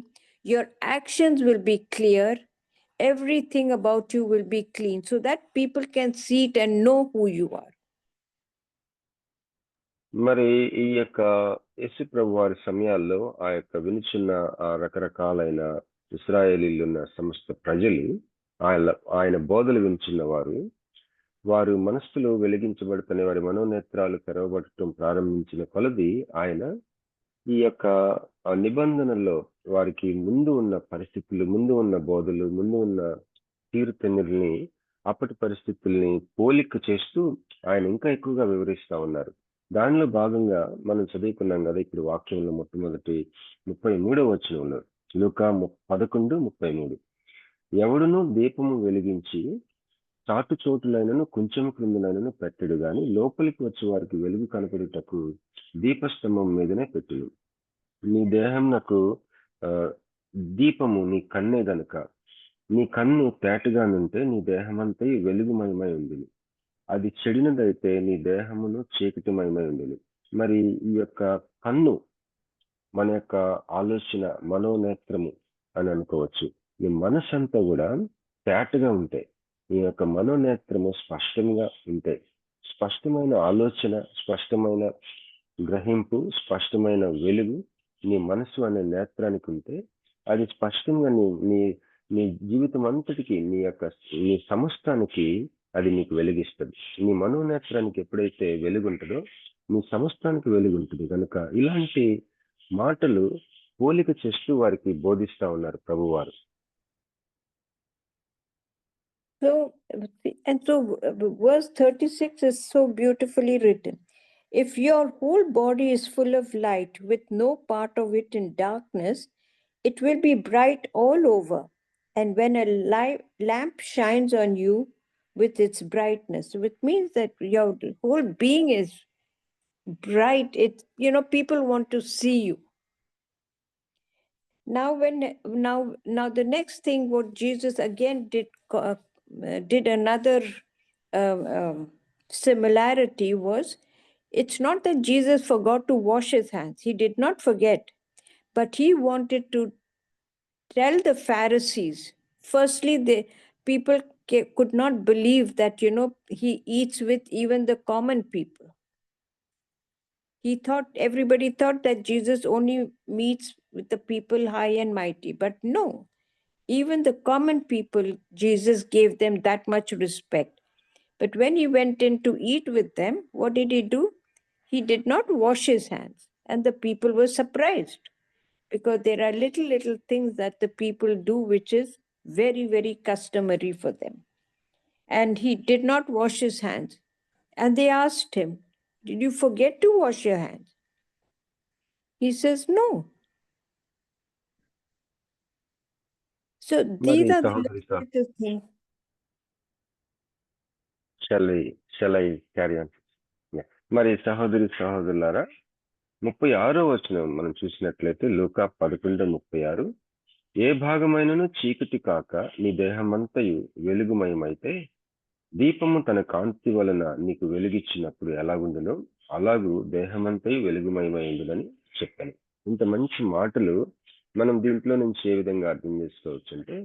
your actions will be clear, everything about you will be clean so that people can see it and know who you are. మరి ఈ యొక్క యేసు ప్రభు వారి సమయాల్లో ఆ యొక్క వినుచున్న ఆ రకరకాలైన ఇశ్రాయేలీలున్న సమస్త ప్రజలు ఆయన బోధలు వినుచున్న వారు మనస్సులో వెలిగించబడుతున్న వారి మనోనేత్రాలు తెరవబడటం ప్రారంభించిన కొలది ఆయన ఈ యొక్క నిబంధనల్లో వారికి ముందు ఉన్న పరిస్థితులు, ముందు ఉన్న బోధలు, ముందు ఉన్న తీరుతెన్నుల్ని, అప్పటి పరిస్థితుల్ని పోలిక చేస్తూ ఆయన ఇంకా ఎక్కువగా వివరిస్తా ఉన్నారు. దానిలో భాగంగా మనం చదువుకున్నాం కదా ఇప్పుడు వాక్యంలో మొట్టమొదటి 33వ వచనంలో, లూకా 11:33, ఎవడును దీపము వెలిగించి చాటు చోటులైనను కొంచెం క్రిందనైనను పెట్టడు గాని లోపలికి వచ్చే వారికి వెలుగు కనపడుటకు దీపస్తంభం మీదనే పెట్టును. నీ దేహం నాకు దీపము నీ కన్నే గనుక నీ కన్ను తేటగానుంటే నీ దేహమంతా వెలుగుమయమై ఉండును, అది చెడినదైతే నీ దేహమును చీకటిమయమై ఉండును. మరి ఈ యొక్క కన్ను మన యొక్క ఆలోచన, మనోనేత్రము అని అనుకోవచ్చు. ఈ మనసంతా కూడా తేటగా ఉంటాయి, ఈ యొక్క మనోనేత్రము స్పష్టంగా ఉంటాయి. స్పష్టమైన ఆలోచన, స్పష్టమైన గ్రహింపు, స్పష్టమైన వెలుగు నీ మనసు అనే నేత్రానికి ఉంటే అది స్పష్టంగా నీ జీవితం అంతటికి, నీ సమస్తానికి అది నీకు వెలిగిస్తుంది. నీ మనోనేత్రానికి ఎప్పుడైతే వెలుగు ఉంటుందో నీ సమస్తానికి వెలుగు ఉంటుంది. కనుక ఇలాంటి మాటలు పోలిక చేస్తూ వారికి బోధిస్తా ఉన్నారు ప్రభువారు. So verse 36 is so beautifully written. If your whole body is full of light with no part of it in darkness, it will be bright all over. And when a lamp shines on you with its brightness, which means that your whole being is bright. People want to see you. Now the next thing what Jesus again did another similarity was, it's not that Jesus forgot to wash his hands. He did not forget, but he wanted to tell the Pharisees. Firstly, the people could not believe that, he eats with even the common people. Everybody thought that Jesus only meets with the people high and mighty, but no, even the common people, Jesus gave them that much respect. But when he went in to eat with them, what did he do? He did not wash his hands, and the people were surprised, because there are little things that the people do which is very, very customary for them. And he did not wash his hands. And they asked him, did you forget to wash your hands? He says, no. So these are the things. Shall I carry on? Yeah. మరి సహోదరులారా 36వ వచనం మనం చూసినట్లయితే లూకా 11:36, ఏ భాగమైనను చీకటి కాక నీ దేహమంతయు వెలుగుమయమైతే దీపము తన కాంతి వలన నీకు వెలుగిచ్చినప్పుడు ఎలాగుండునో అలాగూ దేహమంతయు వెలుగుమయమై ఉండునని చెప్పాను. ఇంత మంచి మాటలు మనం దీంట్లో నుంచి ఏ విధంగా అర్థం చేసుకోవచ్చు అంటే,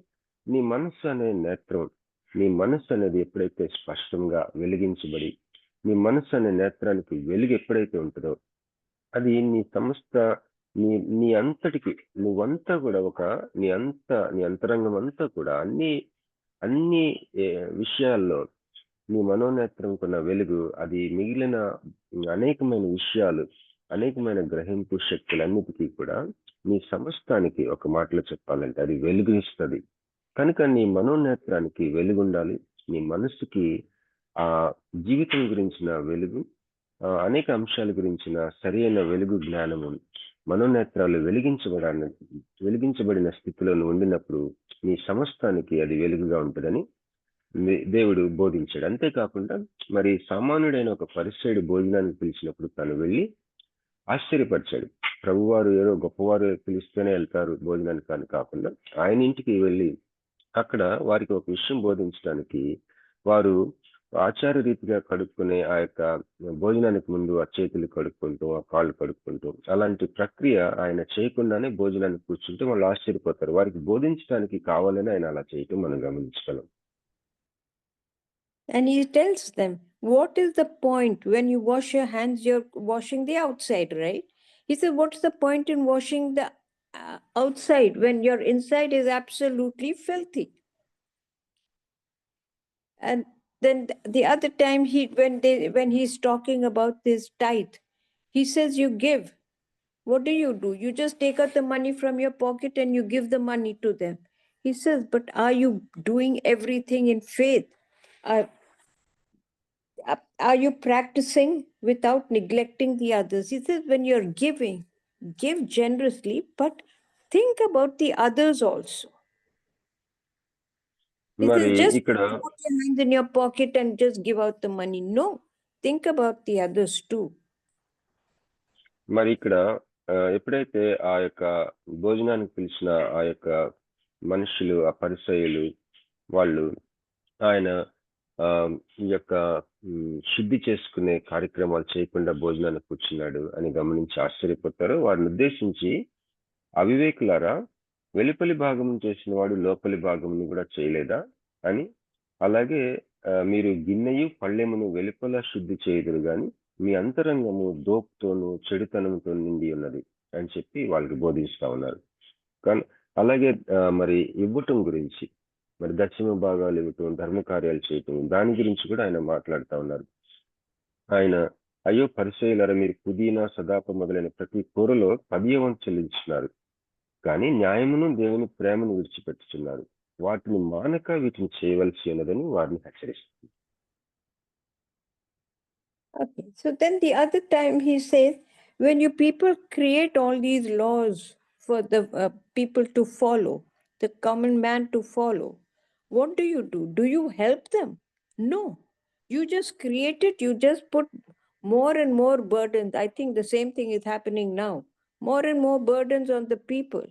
నీ మనస్సు అనే నేత్రం, నీ మనస్సు అనేది ఎప్పుడైతే స్పష్టంగా వెలిగించబడి నీ మనస్సు అనే నేత్రానికి వెలుగు ఎప్పుడైతే ఉంటుందో అది నీ సమస్త నీ అంతటికి నువ్వంతా కూడా నీ అంతరంగం అంతా కూడా అన్ని విషయాల్లో నీ మనోనేత్రం కొన్న వెలుగు అది మిగిలిన అనేకమైన విషయాలు, అనేకమైన గ్రహింపు శక్తులన్నిటికీ కూడా నీ సమస్తానికి ఒక మాటలో చెప్పాలంటే అది వెలుగునిస్తుంది. కనుక నీ మనోనేత్రానికి వెలుగు ఉండాలి, నీ మనస్సుకి ఆ జీవితం గురించిన వెలుగు, అనేక అంశాల గురించిన సరైన వెలుగు జ్ఞానము, మనోనేత్రాలు వెలిగించబడిన స్థితిలో ఉండినప్పుడు నీ సమస్తానికి అది వెలుగుగా ఉంటుందని దేవుడు బోధించాడు. అంతేకాకుండా మరి సామాన్యుడైన ఒక పరిసయ్యుడు భోజనానికి పిలిచినప్పుడు తను వెళ్ళి ఆశ్చర్యపరిచాడు. ప్రభువారు ఏదో గొప్పవారు పిలిస్తేనే వెళ్తారు భోజనానికి అని కాకుండా ఆయన ఇంటికి వెళ్ళి అక్కడ వారికి ఒక విషయం బోధించడానికి వారు ఆచార రీతిగా కడుక్కునే ఆ యొక్క భోజనానికి ముందు ఆ చేతులు కడుక్కుంటూ ఆ కాళ్ళు కడుక్కుంటూ అలాంటి ప్రక్రియ ఆయన చేయకుండానే భోజనానికి కూర్చుంటే వాళ్ళు ఆశ్చర్యపోతారు. వారికి బోధించడానికి కావాలని ఆయన అలా చేయటం మనం గమనించగలం. And he tells them, what is the point when you wash your hands? You're washing the outside, right? He said, what's the point in washing the outside when your inside is absolutely filthy? And then the other time when he's talking about this tithe, he says, you give. What do? You just take out the money from your pocket and you give the money to them. He says, but are you doing everything in faith? Are you practicing without neglecting the others? He says, when you're giving, give generously, but think about the others also. He మరి says, just ఇక్కడ put your hands in your pocket and just give out the money. No, think about the others too. మరి ఇక్కడ ఎప్పుడైతే ఆ యొక్క భోజనానికి పిలిచిన ఆ యొక్క మనుషులు, ఆ పరిసయ్యులు వాళ్ళు ఆయన ఈ యొక్క శుద్ధి చేసుకునే కార్యక్రమాలు చేయకుండా భోజనానికి కూర్చున్నాడు అని గమనించి ఆశ్చర్యపోతారు. వారిని ఉద్దేశించి, అవివేకులారా, వెలుపలి భాగం చేసిన వాడు లోపలి భాగమును కూడా చేయలేదా అని, అలాగే మీరు గిన్నెయు పళ్ళెమును వెలుపల శుద్ధి చేయుదురు గాని మీ అంతరంగము దోపుతోనూ చెడుతనంతో నిండి ఉన్నది అని చెప్పి వాళ్ళకి బోధిస్తా ఉన్నారు. కానీ అలాగే మరి ఇవ్వటం గురించి, మరి దక్షిణ భాగాలు ఇవ్వటం, ధర్మకార్యాలు చేయటం, దాని గురించి కూడా ఆయన మాట్లాడుతూ ఉన్నారు. ఆయన, అయ్యో పరిసయ్యులారా, మీరు పుదీనా, సదాప మొదలైన ప్రతి కూరలో 10వ వంతు చెల్లించున్నారు, కానీ న్యాయమును దేవుని ప్రేమను విడిచిపెట్టుచున్నారు. వాటిని మానక వీటిని చేయవలసి ఉన్నదని వారిని హెచ్చరిస్తుంది. Okay, so then the other time he says, when you people create all these laws for the people to follow, the common man to follow, what do? Do you help them? No, you just create it, you just put more and more burdens. I think the same thing is happening now, more and more burdens on the people,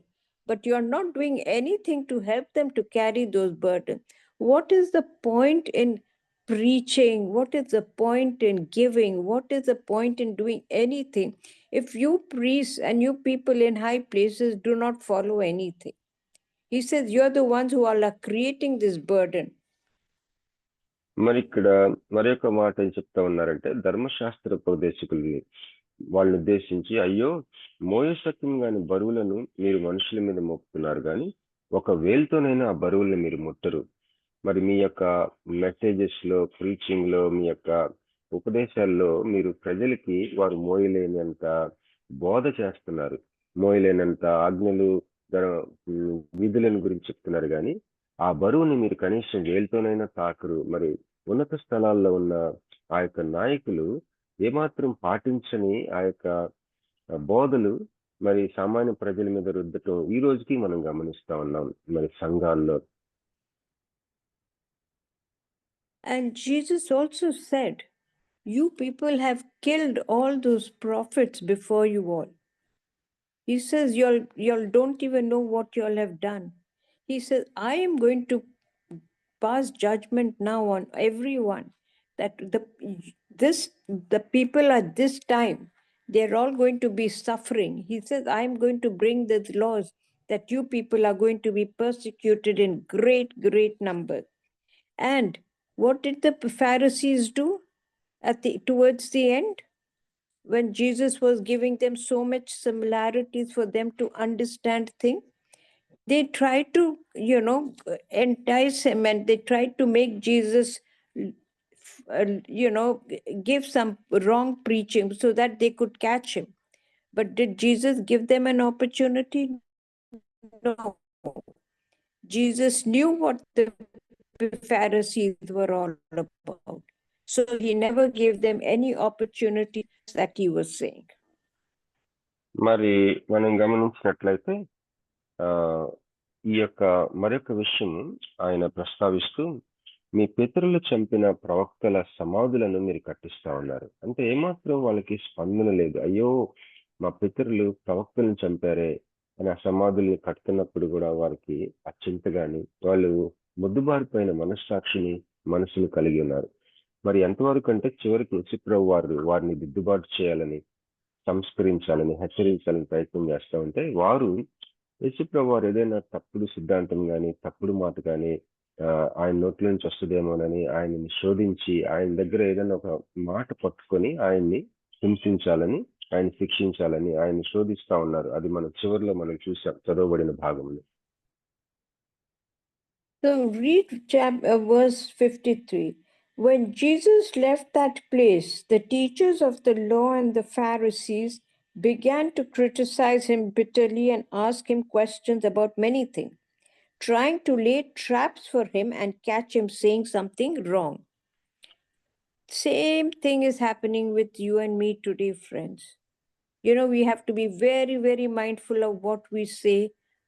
but you are not doing anything to help them to carry those burdens. What is the point in preaching? What is the point in giving? What is the point in doing anything if you priests and you people in high places do not follow anything? He says, you're the ones who are creating this burden. మరి ఇక్కడ మరొక మాట ఏం చెప్తా ఉన్నారంటే, ధర్మశాస్త్ర ఉపదేశకుల్ని వాళ్ళని ఉద్దేశించి, అయ్యో మోయశక్యం కాని బరువులను మీరు మనుషుల మీద మోపుతున్నారు, కానీ ఒక వేలుతోనైనా ఆ బరువులను మీరు ముట్టరు. మరి మీ యొక్క మెసేజెస్ లో, ప్రీచింగ్ లో, మీ యొక్క ఉపదేశాల్లో మీరు ప్రజలకి వారు మోయలేనంత బోధ చేస్తున్నారు, మోయలేనంత ఆజ్ఞలు, విధులను గురించి చెప్తున్నారు, కానీ ఆ బరువుని మీరు కనీసం వేలుతోనైనా తాకరు. మరి ఉన్నత స్థలాల్లో ఉన్న ఆ యొక్క నాయకులు ఏమాత్రం పాటించని ఆ యొక్క బోధలు మరి సామాన్య ప్రజల మీద రుద్దటం ఈ రోజుకి మనం గమనిస్తా ఉన్నాం మరి సంఘాల్లో. And Jesus also said, you people have killed all those prophets before you all. He says, y'all don't even know what y'all have done. He says, I am going to pass judgment now on everyone, that the people at this time, they're all going to be suffering. He says, I am going to bring these laws that you people are going to be persecuted in great numbers. And what did the Pharisees do towards the end? When Jesus was giving them so much similarities for them to understand things, they tried to, entice him, and they tried to make Jesus, give some wrong preaching so that they could catch him. But did Jesus give them an opportunity? No. Jesus knew what the Pharisees were all about. So he never gave them any opportunity that he was saying. మరి మనం గమనించినట్లయితే ఈ యొక్క మరొక విషయం ఆయన ప్రస్తావిస్తూ, మీ పితరులు చంపిన ప్రవక్తల సమాధులను మీరు కట్టిస్తా ఉన్నారు. అంటే ఏమాత్రం వాళ్ళకి స్పందన లేదు. అయ్యో మా పితరులు ప్రవక్తలను చంపారే అని ఆ సమాధులు కడుతున్నప్పుడు కూడా వారికి ఆ చింత గాని, వాళ్ళు ముద్దుబారిపోయిన మనస్సుని కలిగి ఉన్నారు. మరి ఎంతవరకు అంటే చివరికి యేసుప్రభు వారిని దిద్దుబాటు చేయాలని, సంస్కరించాలని, హెచ్చరించాలని ప్రయత్నం చేస్తూ ఉంటే వారు యేసుప్రభు వారు ఏదైనా తప్పుడు సిద్ధాంతం కానీ, తప్పుడు మాట కానీ ఆయన నోట్ల నుంచి వస్తుందేమోనని ఆయనని శోధించి ఆయన దగ్గర ఏదైనా ఒక మాట పట్టుకొని ఆయన్ని హింసించాలని, ఆయన శిక్షించాలని ఆయన శోధిస్తా ఉన్నారు. అది మనం చివరిలో మనం చూసాం చదవబడిన భాగంలో. So read verse 53. When Jesus left that place, the teachers of the law and the Pharisees began to criticize him bitterly and ask him questions about many things, trying to lay traps for him and catch him saying something wrong. Same thing is happening with you and me today, friends. You know, we have to be very, very mindful of what we say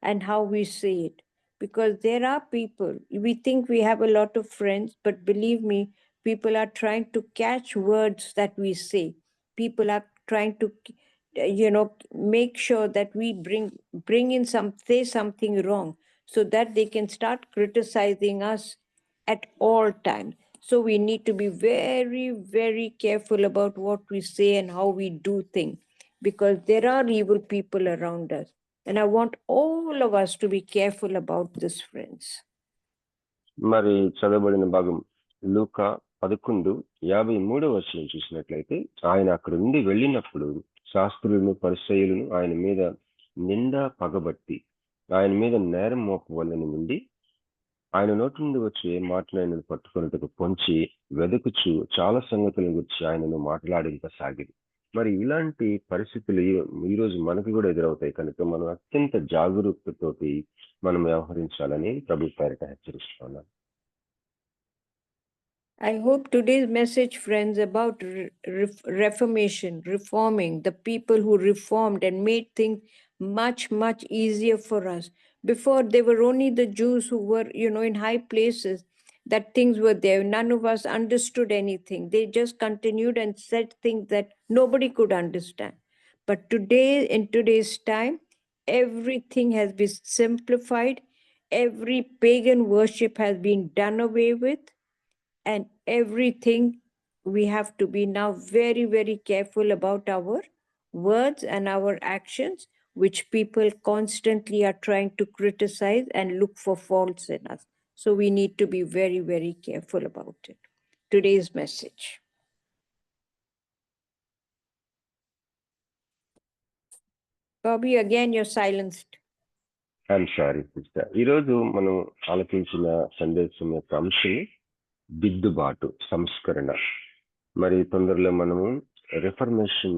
and how we say it. Because there are people, we think we have a lot of friends, but believe me, people are trying to catch words that we say. People are trying to, make sure that we say something wrong so that they can start criticizing us at all times. So we need to be very, very careful about what we say and how we do things, because there are evil people around us. And I want all of us to be careful about this, friends. మరి చదవబడిన భాగం లూకా 11:53 చూసినట్లయితే, ఆయన అక్కడ నుండి వెళ్ళినప్పుడు శాస్త్రులను, పరిసయ్యులను ఆయన మీద నిండా పగబట్టి ఆయన మీద నేరం మోపవలని నుండి ఆయన నోటి నుండి వచ్చే మాటను ఆయనను పట్టుకున్నట్టుకు పొంచి వెదుకుచు చాలా సంగతులను గురించి ఆయనను మాట్లాడింపసాగింది. మరి ఇలాంటి పరిస్థితులు ఈరోజు మనకు కూడా ఎదురవుతాయి కనుక మనం అత్యంత జాగరూకతతోటి మనం వ్యవహరించాలని ప్రభు పేరిట హెచ్చరిస్తున్నాను. I hope today's message, friends, about reformation, reforming, the people who reformed and made things much, much easier for us. Before, they were only the Jews who were, in high places, that things were there. None of us understood anything. They just continued and said things that nobody could understand. But today, in today's time, everything has been simplified. Every pagan worship has been done away with. And everything, we have to be now very, very careful about our words and our actions, which people constantly are trying to criticize and look for faults in us. So we need to be very, very careful about it. Today's message. Bobby, again, you're silenced. I'm sorry sister. ఈరోజు మనం ఆలోచించిన సందేశం యొక్క అంశం దిద్దుబాటు, సంస్కరణ. మరి తొందరలో మనము రిఫర్మేషన్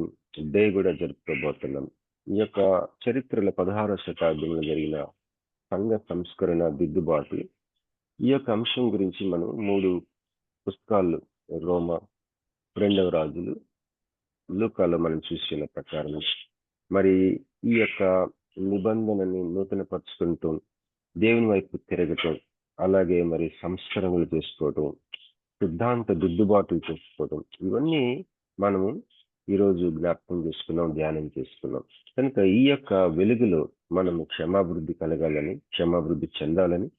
డే కూడా జరుపుకోబోతున్నాం. ఈ యొక్క చరిత్రలో 16వ శతాబ్దంలో జరిగిన సంఘ సంస్కరణ, దిద్దుబాటు, ఈ యొక్క అంశం గురించి మనం 3 పుస్తకాలు, రోమా, 2వ రాజులు, లూకాలో మనం చూసిన ప్రకారం మరి ఈ యొక్క నిబంధనని నూతనపరుచుకుంటూ దేవుని వైపు తిరగటం, అలాగే మరి సంస్కరణలు చేసుకోవటం, సిద్ధాంత దిద్దుబాటులు చేసుకోవటం, ఇవన్నీ మనము ఈరోజు జ్ఞాపకం చేసుకున్నాం, ధ్యానం చేసుకున్నాం. కనుక ఈ యొక్క వెలుగులో మనము క్షమాభివృద్ధి కలగాలని, క్షమాభివృద్ధి చెందాలని,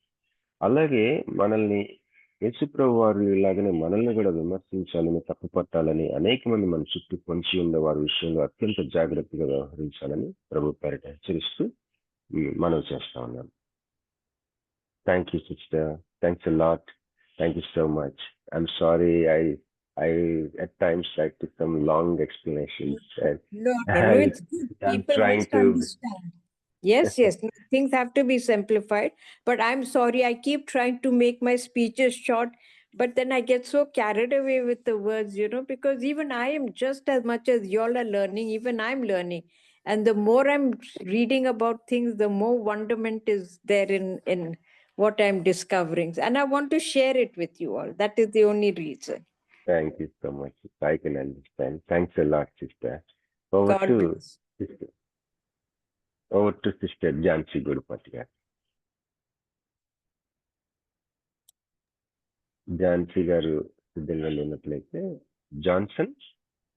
అలాగే మనల్ని యేసుప్రభు వారి లాగానే మనల్ని కూడా విమర్శించాలని, తప్పుపట్టాలని అనేక మంది మన చుట్టూ పొంచి ఉన్న వారి విషయంలో అత్యంత జాగ్రత్తగా వ్యవహరించాలని ప్రభు పేరిట హెచ్చరిస్తూ మనం చేస్తా ఉన్నాం. Thank you, sister. Thanks a lot. Thank you so much. I'm sorry I at times like to some long explanations. No, it's good. I'm People trying must to understand. Yes, things have to be simplified. But I'm sorry, I keep trying to make my speeches short, but then I get so carried away with the words, because even I am just as much as y'all are learning, even I'm learning. And the more I'm reading about things, the more wonderment is there in what I'm discovering. And I want to share it with you all. That is the only reason. Thank you so much. I can understand. Thanks a lot, sister. Over God to bless. sister. Over to Sister Jansi Gurupati garu. Jansi garu సిద్ధంగా ఉన్నట్లయితే Johnson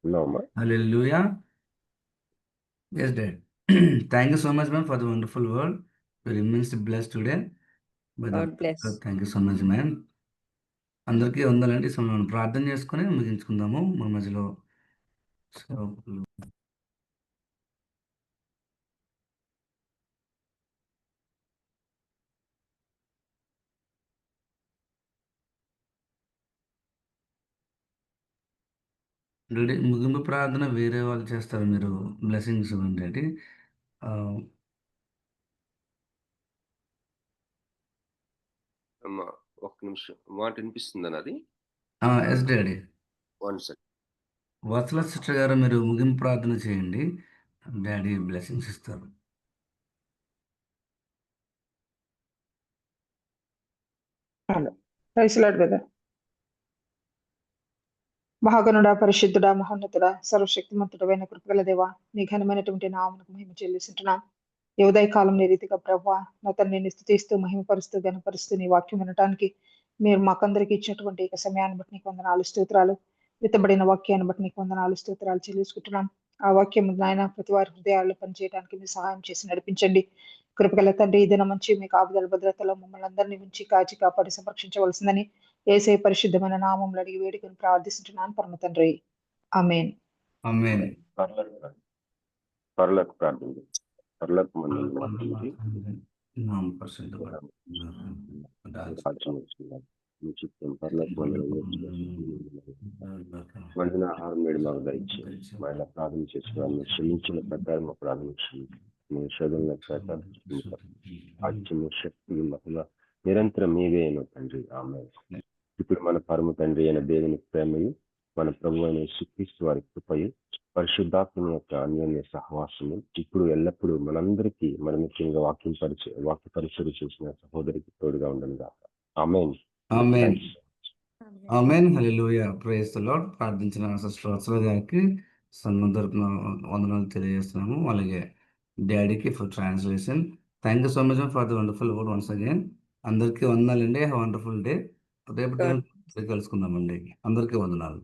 నోమా. Hallelujah. Yes, Dad. Thank you so much, ma'am, for the wonderful word. We're immensely blessed today. God bless. Thank you so much, ma'am. అందరికీ వందలండి. So మనం ప్రార్థన చేసుకొని ముగించుకుందాము మన మధ్యలో. సేవకులు ముగింపు ప్రార్థన వేరే వాళ్ళు చేస్తారు, మీరు బ్లెస్సింగ్స్ ఇవ్వండి అండి. అమ్మా ఒక్క నిమిషం, మాట వినిపిస్తుందా నాది? Yes daddy. 1 second. Vatsala sister గారు మీరు ముగింపు ప్రార్థన చేయండి, డాడీ బ్లెస్సింగ్స్ ఇస్తారు. Hello, praise lord brother. మహాగణుడా, పరిశుద్ధుడా, మహోన్నతుడా, సర్వశక్తిమంతుడమైన కృపగల దేవా, నీ ఘనమైనటువంటి నామమునకు మహిమ చెల్లిస్తుంటున్నాం. ఈ ఉదయ కాలం నీ రీతిగా ప్రభువా, నా తండ్రి నేను స్తుతిస్తూ మహిమపరుస్తూ గణపరుస్తూ నీ వాక్యం వినటానికి మీరు మాకందరికి ఇచ్చినటువంటి ఈ సమయాన్ని బట్టి నీకు వందనాలు స్తోత్రాలు. విత్తబడిన వాక్యాన్ని బట్టి నీకు వందనాలు స్తోత్రాలు చెల్లించుకుంటున్నాం. ఆ వాక్యం నాయన ప్రతి వారి హృదయాల్లో పనిచేయడానికి మీరు సహాయం చేసి నడిపించండి. కృపగల తండ్రి, ఈ దినం మంచి మీ కాపుదల భద్రతలో మమ్మల్ని అందరినీ ఉంచి కాచి కాపాడి సంరక్షించవలసిందని యేసయ్య పరిశుద్ధమైన నామములో అడిగి వేడుకొని ప్రార్థిస్తున్నాను పరమ తండ్రి. ఆమేన్. ఆమేన్. పరలోక ప్రార్థన. పరలోక మందున్న మా తండ్రి, రాజ్యం వచ్చిందా మీ చిత్తం పరలోక వండిన ఆహారం నేడు మాకు దయచేయండి. మా ఇలా ప్రార్థన చేసుకున్నాను క్షమించిన ప్రకారం మా ప్రార్థన క్షమించి మీ శోధనల రాజ్యము శక్తి మహిమ నిరంతరం మీవే అయిన తండ్రి. ఆమేన్. ఇప్పుడు మన పరమ తండ్రి అయిన దేవుని ప్రేమయు, మన ప్రభు అయిన యేసుక్రీస్తు వారి కృపయు, పరిశుద్ధాత్మ యొక్క అన్యోన్య సహవాసము ఇప్పుడు ఎల్లప్పుడూ మనందరికీ, మన ముఖ్యంగా వాక్య పరిచయం చేసిన సహోదరికి తోడుగా ఉండను గాక. Amen. Amen. Amen. Hallelujah. Praise the lord. ప్రార్థించిన సిస్టర్ వత్సల గారికి సంఘం తరపున వందనాలు తెలియజేస్తున్నాము. అలాగే డాడీకి for translation. Thank you so much for the wonderful word once again. అందరికీ వందనాలండి. Wonderful day. రేపు కలుసుకుందామండి. అందరికీ వందనాలు.